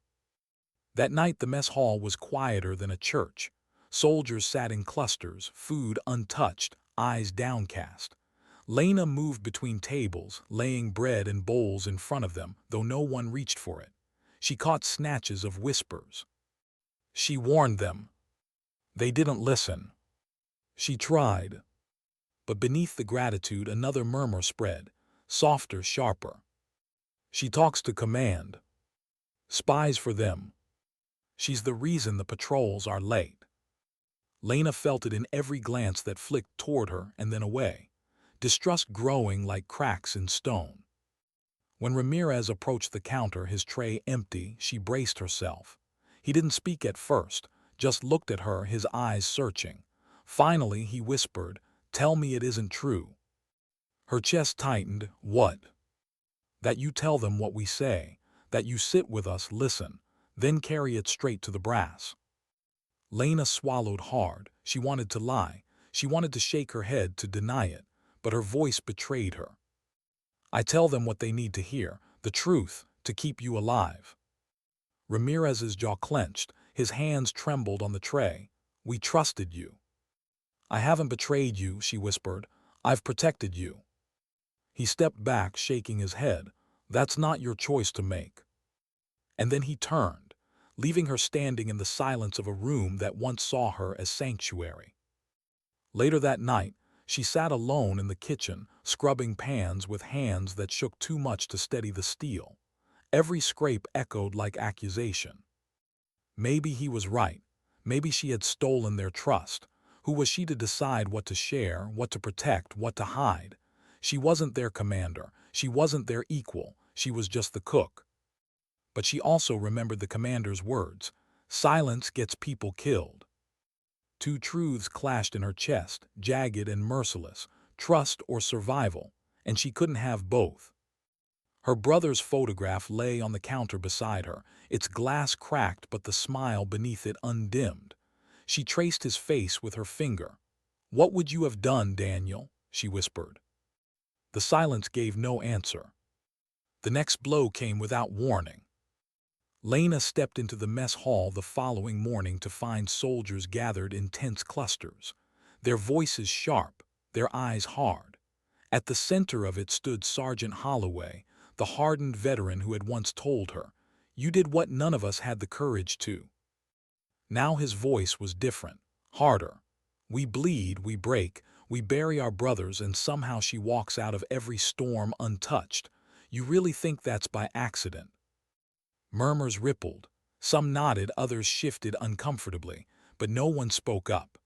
A: That night the mess hall was quieter than a church. Soldiers sat in clusters, food untouched, eyes downcast. Lena moved between tables, laying bread and bowls in front of them, though no one reached for it. She caught snatches of whispers. She warned them. They didn't listen. She tried. But beneath the gratitude another murmur spread, softer, sharper. She talks to command. Spies for them. She's the reason the patrols are late. Lena felt it in every glance that flicked toward her and then away, distrust growing like cracks in stone. When Ramirez approached the counter, his tray empty, she braced herself. He didn't speak at first, just looked at her, his eyes searching. Finally, he whispered, "Tell me it isn't true." Her chest tightened. "What?" "That you tell them what we say, that you sit with us, listen, then carry it straight to the brass." Lena swallowed hard. She wanted to lie. She wanted to shake her head to deny it, but her voice betrayed her. "I tell them what they need to hear, the truth, to keep you alive." Ramirez's jaw clenched. His hands trembled on the tray. "We trusted you." "I haven't betrayed you," she whispered. "I've protected you." He stepped back, shaking his head. "That's not your choice to make." And then he turned, leaving her standing in the silence of a room that once saw her as sanctuary. Later that night, she sat alone in the kitchen, scrubbing pans with hands that shook too much to steady the steel. Every scrape echoed like accusation. Maybe he was right. Maybe she had stolen their trust. Who was she to decide what to share, what to protect, what to hide? She wasn't their commander. She wasn't their equal. She was just the cook. But she also remembered the commander's words. Silence gets people killed. Two truths clashed in her chest, jagged and merciless, trust or survival, and she couldn't have both. Her brother's photograph lay on the counter beside her, its glass cracked but the smile beneath it undimmed. She traced his face with her finger. "What would you have done, Daniel?" she whispered. The silence gave no answer. The next blow came without warning. Lena stepped into the mess hall the following morning to find soldiers gathered in tense clusters, their voices sharp, their eyes hard. At the center of it stood Sergeant Holloway, the hardened veteran who had once told her, "You did what none of us had the courage to." Now his voice was different, harder. "We bleed, we break, we bury our brothers, and somehow she walks out of every storm untouched. You really think that's by accident?" Murmurs rippled. Some nodded, others shifted uncomfortably, but no one spoke up.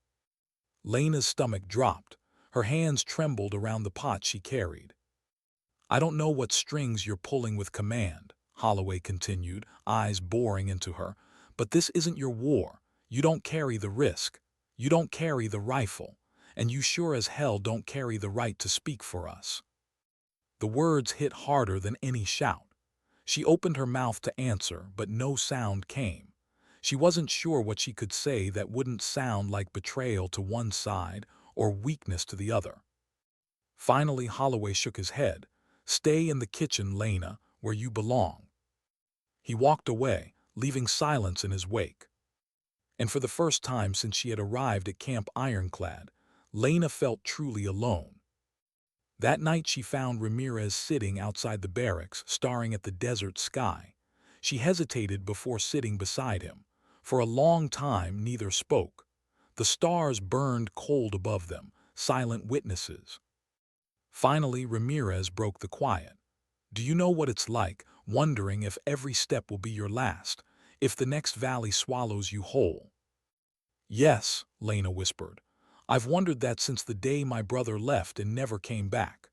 A: Lena's stomach dropped. Her hands trembled around the pot she carried. "I don't know what strings you're pulling with command," Holloway continued, eyes boring into her, "but this isn't your war. You don't carry the risk. You don't carry the rifle. And you sure as hell don't carry the right to speak for us." The words hit harder than any shout. She opened her mouth to answer, but no sound came. She wasn't sure what she could say that wouldn't sound like betrayal to one side or weakness to the other. Finally, Holloway shook his head. "Stay in the kitchen, Lena, where you belong." He walked away, leaving silence in his wake. And for the first time since she had arrived at Camp Ironclad, Lena felt truly alone. That night she found Ramirez sitting outside the barracks, staring at the desert sky. She hesitated before sitting beside him. For a long time neither spoke. The stars burned cold above them, silent witnesses. Finally Ramirez broke the quiet. "Do you know what it's like, wondering if every step will be your last, if the next valley swallows you whole?" "Yes," Lena whispered. "I've wondered that since the day my brother left and never came back."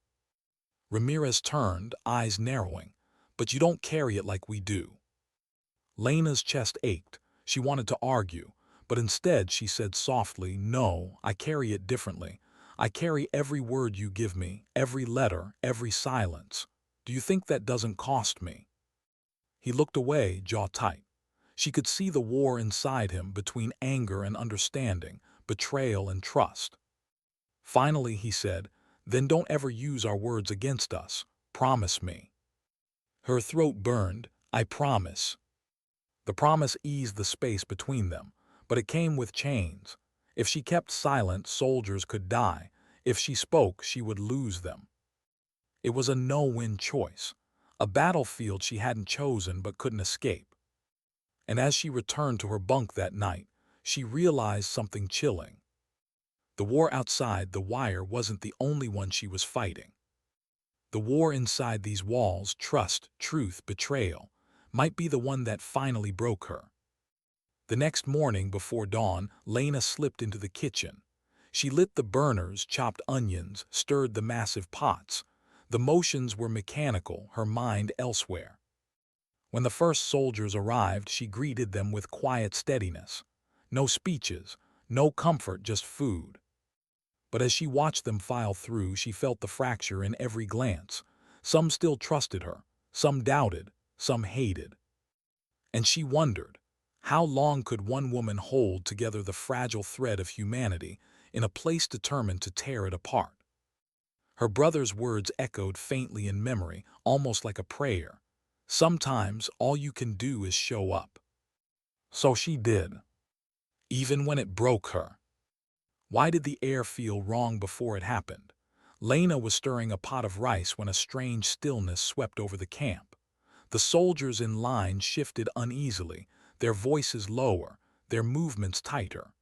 A: Ramirez turned, eyes narrowing. "But you don't carry it like we do." Lena's chest ached. She wanted to argue, but instead she said softly, "No, I carry it differently. I carry every word you give me, every letter, every silence. Do you think that doesn't cost me?" He looked away, jaw tight. She could see the war inside him between anger and understanding, betrayal and trust. Finally he said, Then don't ever use our words against us. Promise me." Her throat burned. "I promise." The promise eased the space between them, but it came with chains. If she kept silent, soldiers could die. If she spoke, she would lose them. It was a no-win choice, a battlefield she hadn't chosen but couldn't escape. And as she returned to her bunk that night, she realized something chilling. The war outside the wire wasn't the only one she was fighting. The war inside these walls, trust, truth, betrayal, might be the one that finally broke her. The next morning before dawn, Lena slipped into the kitchen. She lit the burners, chopped onions, stirred the massive pots. The motions were mechanical, her mind elsewhere. When the first soldiers arrived, she greeted them with quiet steadiness. No speeches, no comfort, just food. But as she watched them file through, she felt the fracture in every glance. Some still trusted her, some doubted, some hated. And she wondered, how long could one woman hold together the fragile thread of humanity in a place determined to tear it apart? Her brother's words echoed faintly in memory, almost like a prayer. Sometimes all you can do is show up. So she did, even when it broke her. Why did the air feel wrong before it happened? Lena was stirring a pot of rice when a strange stillness swept over the camp. The soldiers in line shifted uneasily, their voices lower, their movements tighter.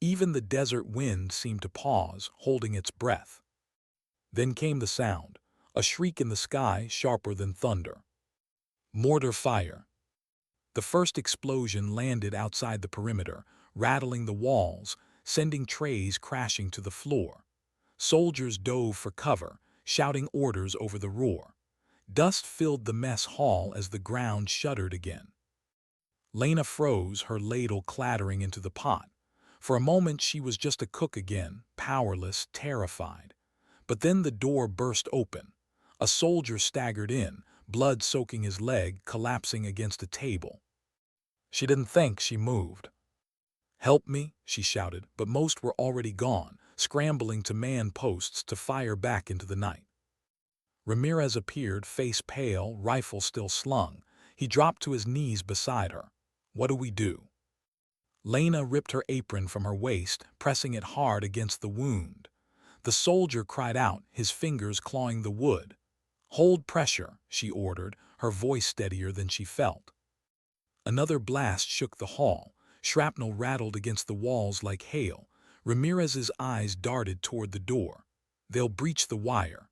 A: Even the desert wind seemed to pause, holding its breath. Then came the sound, a shriek in the sky sharper than thunder. Mortar fire. The first explosion landed outside the perimeter, rattling the walls, sending trays crashing to the floor. Soldiers dove for cover, shouting orders over the roar. Dust filled the mess hall as the ground shuddered again. Lena froze, her ladle clattering into the pot. For a moment she was just a cook again, powerless, terrified. But then the door burst open. A soldier staggered in, blood soaking his leg, collapsing against a table. She didn't think, she moved. "Help me," she shouted, but most were already gone, scrambling to man posts to fire back into the night. Ramirez appeared, face pale, rifle still slung. He dropped to his knees beside her. "What do we do?" Lena ripped her apron from her waist, pressing it hard against the wound. The soldier cried out, his fingers clawing the wood. "Hold pressure," she ordered, her voice steadier than she felt. Another blast shook the hall. Shrapnel rattled against the walls like hail. Ramirez's eyes darted toward the door. "They'll breach the wire."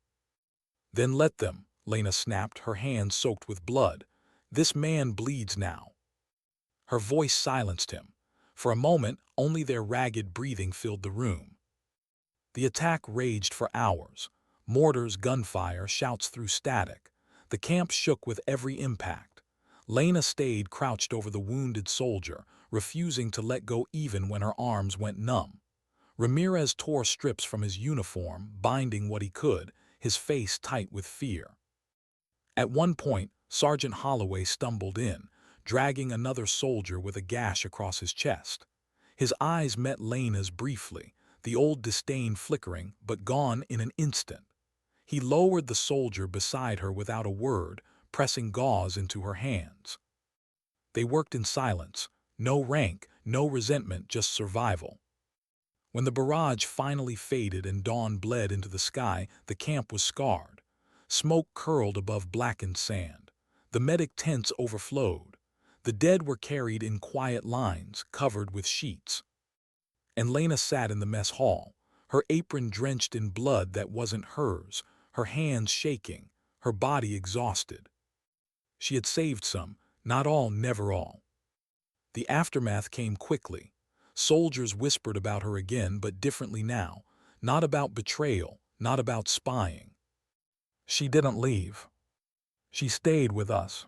A: "Then let them," Lena snapped, her hands soaked with blood. "This man bleeds now." Her voice silenced him. For a moment, only their ragged breathing filled the room. The attack raged for hours. Mortars, gunfire, shouts through static. The camp shook with every impact. Lena stayed crouched over the wounded soldier, refusing to let go even when her arms went numb. Ramirez tore strips from his uniform, binding what he could, his face tight with fear. At one point, Sergeant Holloway stumbled in, dragging another soldier with a gash across his chest. His eyes met Lena's briefly, the old disdain flickering, but gone in an instant. He lowered the soldier beside her without a word, pressing gauze into her hands. They worked in silence, no rank, no resentment, just survival. When the barrage finally faded and dawn bled into the sky, the camp was scarred. Smoke curled above blackened sand. The medic tents overflowed. The dead were carried in quiet lines, covered with sheets. And Lena sat in the mess hall, her apron drenched in blood that wasn't hers, her hands shaking, her body exhausted. She had saved some, not all, never all. The aftermath came quickly. Soldiers whispered about her again, but differently now. Not about betrayal, not about spying. She didn't leave. She stayed with us.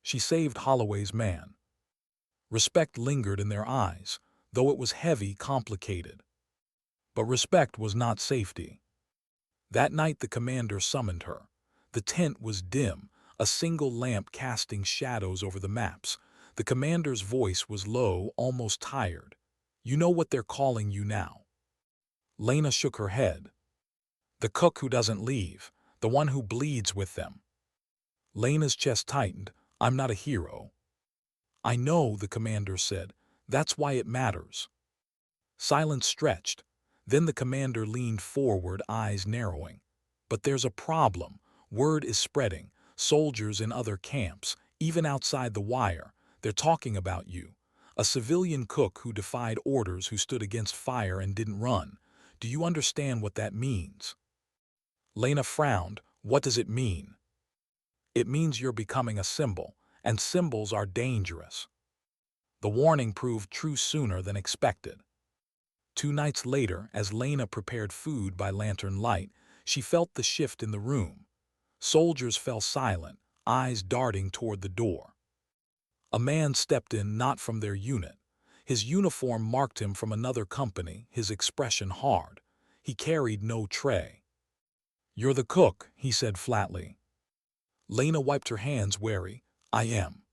A: She saved Holloway's man. Respect lingered in their eyes, though it was heavy, complicated. But respect was not safety. That night the commander summoned her. The tent was dim, a single lamp casting shadows over the maps. The commander's voice was low, almost tired. "You know what they're calling you now." Lena shook her head. The cook who doesn't leave, the one who bleeds with them. Lena's chest tightened. I'm not a hero. I know, the commander said. That's why it matters. Silence stretched. Then the commander leaned forward, eyes narrowing. But there's a problem. Word is spreading. Soldiers in other camps, even outside the wire, they're talking about you. A civilian cook who defied orders, who stood against fire and didn't run. Do you understand what that means? Lena frowned. What does it mean? It means you're becoming a symbol, and symbols are dangerous. The warning proved true sooner than expected. 2 nights later, as Lena prepared food by lantern light, she felt the shift in the room. Soldiers fell silent, eyes darting toward the door. A man stepped in, not from their unit. His uniform marked him from another company, his expression hard. He carried no tray. You're the cook, he said flatly. Lena wiped her hands, wary. I am.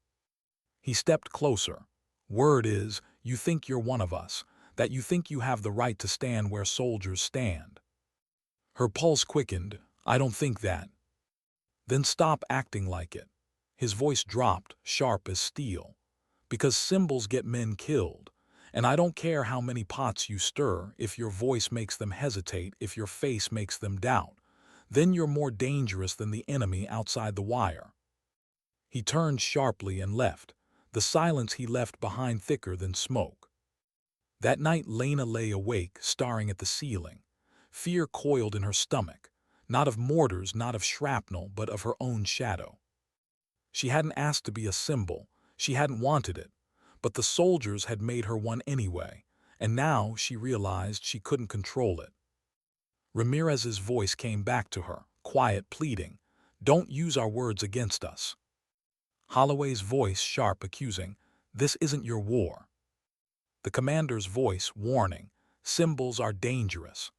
A: He stepped closer. Word is, you think you're one of us, that you think you have the right to stand where soldiers stand. Her pulse quickened. I don't think that. Then stop acting like it. His voice dropped, sharp as steel. Because symbols get men killed. And I don't care how many pots you stir, if your voice makes them hesitate, if your face makes them doubt. Then you're more dangerous than the enemy outside the wire. He turned sharply and left, the silence he left behind thicker than smoke. That night Lena lay awake, staring at the ceiling. Fear coiled in her stomach, not of mortars, not of shrapnel, but of her own shadow. She hadn't asked to be a symbol, she hadn't wanted it, but the soldiers had made her one anyway, and now she realized she couldn't control it. Ramirez's voice came back to her, quiet, pleading, "Don't use our words against us." Holloway's voice sharp, accusing, "This isn't your war." The commander's voice warning, "Symbols are dangerous."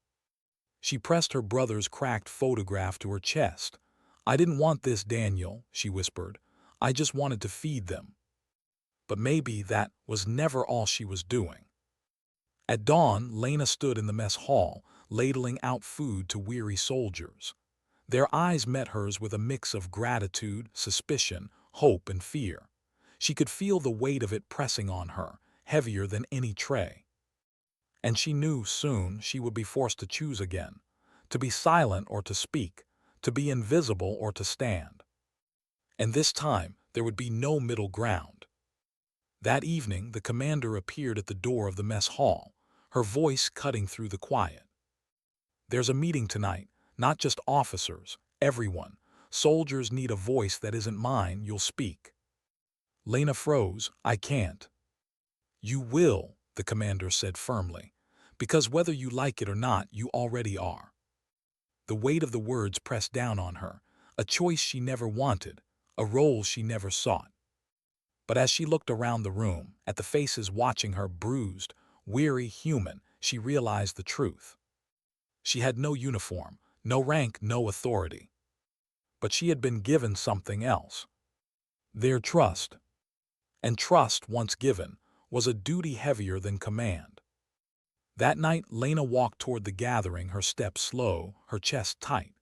A: She pressed her brother's cracked photograph to her chest. "I didn't want this, Daniel," she whispered. "I just wanted to feed them." But maybe that was never all she was doing. At dawn, Lena stood in the mess hall, ladling out food to weary soldiers. Their eyes met hers with a mix of gratitude, suspicion, hope, and fear. She could feel the weight of it pressing on her, heavier than any tray. And she knew soon she would be forced to choose again, to be silent or to speak, to be invisible or to stand. And this time, there would be no middle ground. That evening, the commander appeared at the door of the mess hall, her voice cutting through the quiet. "There's a meeting tonight, not just officers, everyone. Soldiers need a voice that isn't mine, you'll speak." Lena froze. "I can't." "You will," the commander said firmly, "because whether you like it or not, you already are." The weight of the words pressed down on her, a choice she never wanted, a role she never sought. But as she looked around the room, at the faces watching her, bruised, weary, human, she realized the truth. She had no uniform, no rank, no authority. But she had been given something else. Their trust. And trust, once given, was a duty heavier than command. That night, Lena walked toward the gathering, her steps slow, her chest tight.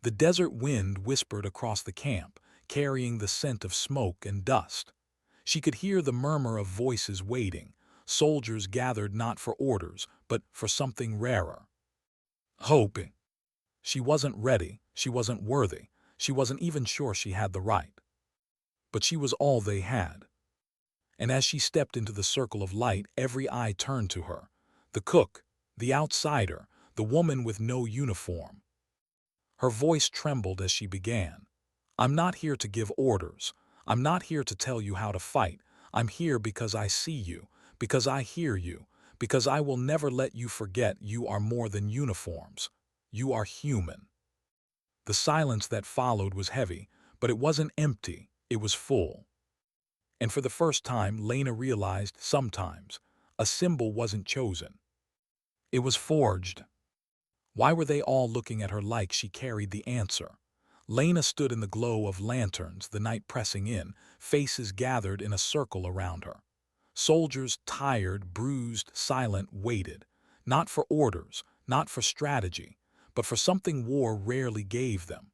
A: The desert wind whispered across the camp, carrying the scent of smoke and dust. She could hear the murmur of voices waiting, soldiers gathered not for orders, but for something rarer. Hoping. She wasn't ready, she wasn't worthy, she wasn't even sure she had the right. But she was all they had. And as she stepped into the circle of light, every eye turned to her. The cook, the outsider, the woman with no uniform. Her voice trembled as she began. "I'm not here to give orders. I'm not here to tell you how to fight. I'm here because I see you, because I hear you, because I will never let you forget you are more than uniforms. You are human." The silence that followed was heavy, but it wasn't empty, it was full. And for the first time, Lena realized sometimes a symbol wasn't chosen. It was forged. Why were they all looking at her like she carried the answer? Lena stood in the glow of lanterns, the night pressing in, faces gathered in a circle around her. Soldiers, tired, bruised, silent, waited. Not for orders, not for strategy, but for something war rarely gave them.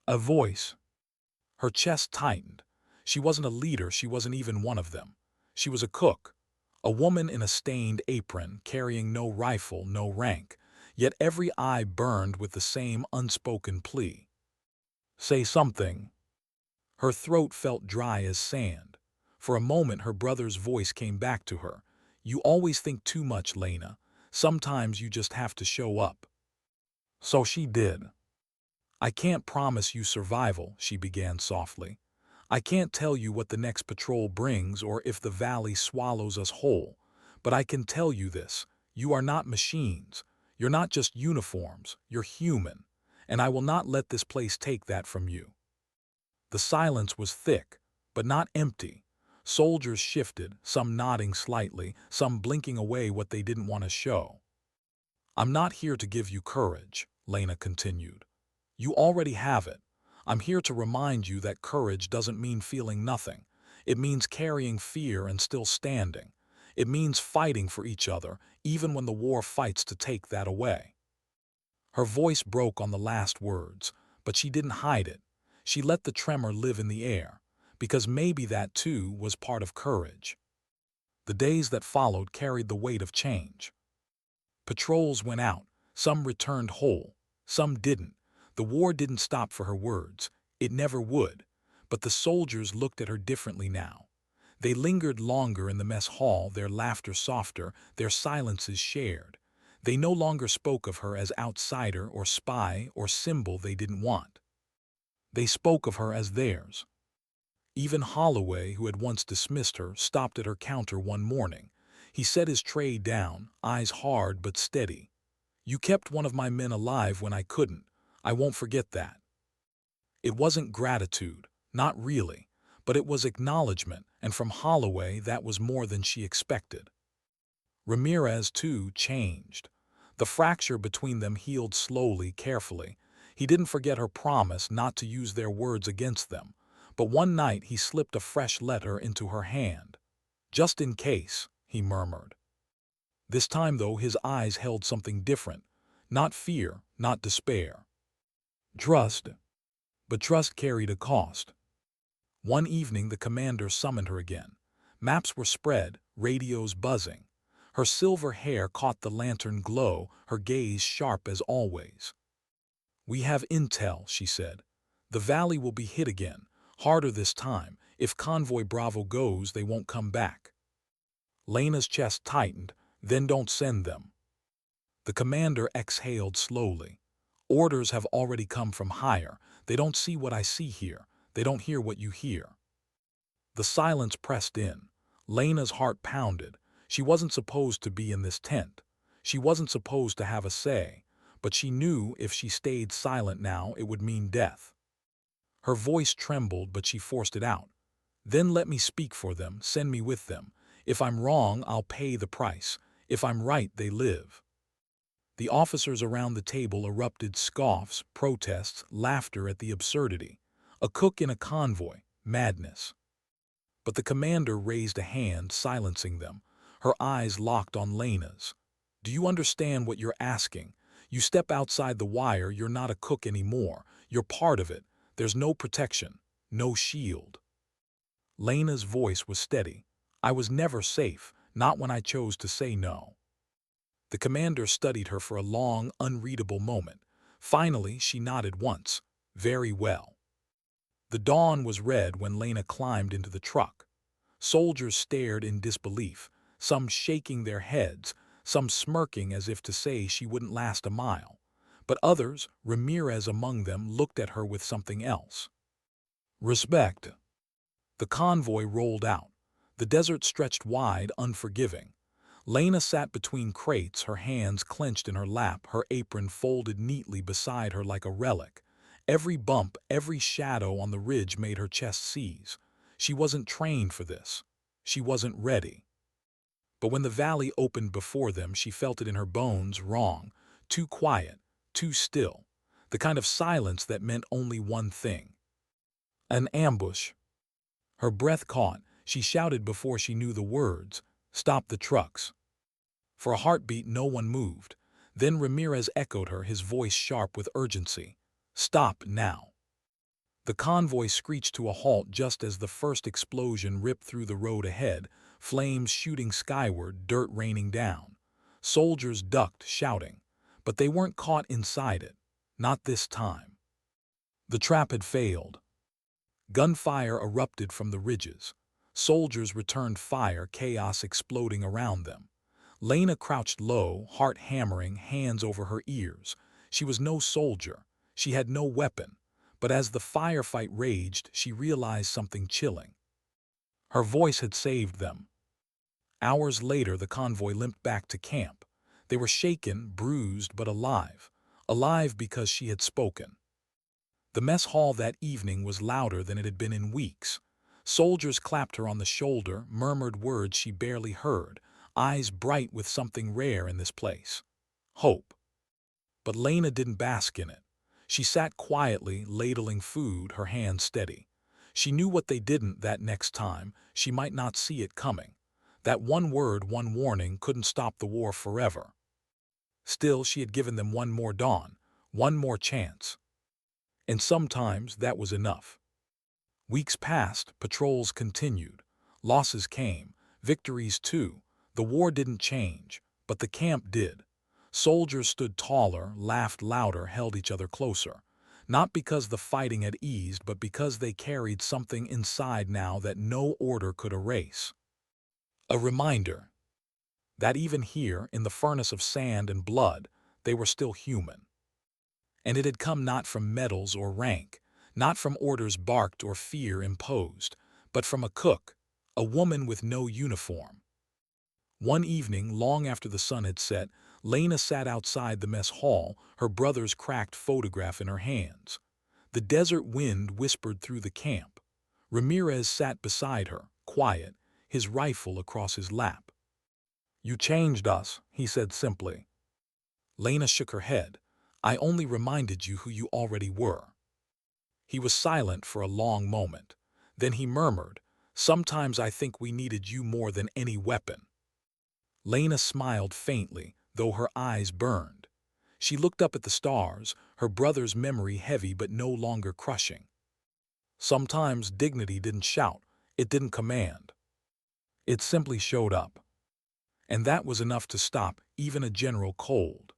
A: A voice. Her chest tightened. She wasn't a leader, she wasn't even one of them. She was a cook, a woman in a stained apron, carrying no rifle, no rank, yet every eye burned with the same unspoken plea. Say something. Her throat felt dry as sand. For a moment her brother's voice came back to her. You always think too much, Lena. Sometimes you just have to show up. So she did. I can't promise you survival, she began softly. I can't tell you what the next patrol brings or if the valley swallows us whole. But I can tell you this. You are not machines. You're not just uniforms. You're human. And I will not let this place take that from you. The silence was thick, but not empty. Soldiers shifted, some nodding slightly, some blinking away what they didn't want to show. I'm not here to give you courage, Lena continued. You already have it. I'm here to remind you that courage doesn't mean feeling nothing. It means carrying fear and still standing. It means fighting for each other, even when the war fights to take that away. Her voice broke on the last words, but she didn't hide it. She let the tremor live in the air, because maybe that too was part of courage. The days that followed carried the weight of change. Patrols went out, some returned whole, some didn't. The war didn't stop for her words. It never would. But the soldiers looked at her differently now. They lingered longer in the mess hall, their laughter softer, their silences shared. They no longer spoke of her as outsider or spy or symbol they didn't want. They spoke of her as theirs. Even Holloway, who had once dismissed her, stopped at her counter one morning. He set his tray down, eyes hard but steady. You kept one of my men alive when I couldn't. I won't forget that. It wasn't gratitude, not really, but it was acknowledgement, and from Holloway that was more than she expected. Ramirez, too, changed. The fracture between them healed slowly, carefully. He didn't forget her promise not to use their words against them, but one night he slipped a fresh letter into her hand. Just in case, he murmured. This time, though, his eyes held something different. Not fear, not despair. Trust. But trust carried a cost. One evening the commander summoned her again. Maps were spread, radios buzzing. Her silver hair caught the lantern glow, her gaze sharp as always. We have intel, she said. The valley will be hit again, harder this time. If Convoy Bravo goes, they won't come back. Lena's chest tightened. Then don't send them. The commander exhaled slowly. Orders have already come from higher. They don't see what I see here. They don't hear what you hear. The silence pressed in. Lena's heart pounded. She wasn't supposed to be in this tent. She wasn't supposed to have a say. But she knew if she stayed silent now, it would mean death. Her voice trembled, but she forced it out. Then let me speak for them. Send me with them. If I'm wrong, I'll pay the price. If I'm right, they live. The officers around the table erupted scoffs, protests, laughter at the absurdity. A cook in a convoy, madness. But the commander raised a hand, silencing them. Her eyes locked on Lena's. Do you understand what you're asking? You step outside the wire, you're not a cook anymore. You're part of it. There's no protection, no shield. Lena's voice was steady. I was never safe, not when I chose to say no. The commander studied her for a long, unreadable moment. Finally, she nodded once. Very well. The dawn was red when Lena climbed into the truck. Soldiers stared in disbelief, some shaking their heads, some smirking as if to say she wouldn't last a mile. But others, Ramirez among them, looked at her with something else. Respect. The convoy rolled out. The desert stretched wide, unforgiving. Lena sat between crates, her hands clenched in her lap, her apron folded neatly beside her like a relic. Every bump, every shadow on the ridge made her chest seize. She wasn't trained for this. She wasn't ready. But when the valley opened before them, she felt it in her bones, wrong, too quiet, too still. The kind of silence that meant only one thing. An ambush. Her breath caught. She shouted before she knew the words. Stop the trucks. For a heartbeat, no one moved. Then Ramirez echoed her, his voice sharp with urgency. "Stop now." The convoy screeched to a halt just as the first explosion ripped through the road ahead, flames shooting skyward, dirt raining down. Soldiers ducked, shouting. But they weren't caught inside it. Not this time. The trap had failed. Gunfire erupted from the ridges. Soldiers returned fire, chaos exploding around them. Lena crouched low, heart hammering, hands over her ears. She was no soldier. She had no weapon. But as the firefight raged, she realized something chilling. Her voice had saved them. Hours later, the convoy limped back to camp. They were shaken, bruised, but alive. Alive because she had spoken. The mess hall that evening was louder than it had been in weeks. Soldiers clapped her on the shoulder, murmured words she barely heard, eyes bright with something rare in this place. Hope. But Lena didn't bask in it. She sat quietly, ladling food, her hands steady. She knew what they didn't that next time. She might not see it coming. That one word, one warning, couldn't stop the war forever. Still, she had given them one more dawn, one more chance. And sometimes that was enough. Weeks passed, patrols continued. Losses came, victories too. The war didn't change, but the camp did. Soldiers stood taller, laughed louder, held each other closer. Not because the fighting had eased, but because they carried something inside now that no order could erase. A reminder that even here, in the furnace of sand and blood, they were still human. And it had come not from medals or rank, not from orders barked or fear imposed, but from a cook, a woman with no uniform. One evening, long after the sun had set, Lena sat outside the mess hall, her brother's cracked photograph in her hands. The desert wind whispered through the camp. Ramirez sat beside her, quiet, his rifle across his lap. "You changed us," he said simply. Lena shook her head. "I only reminded you who you already were." He was silent for a long moment. Then he murmured, "Sometimes I think we needed you more than any weapon." Lena smiled faintly, though her eyes burned. She looked up at the stars, her brother's memory heavy but no longer crushing. Sometimes dignity didn't shout, it didn't command. It simply showed up. And that was enough to stop even a general cold.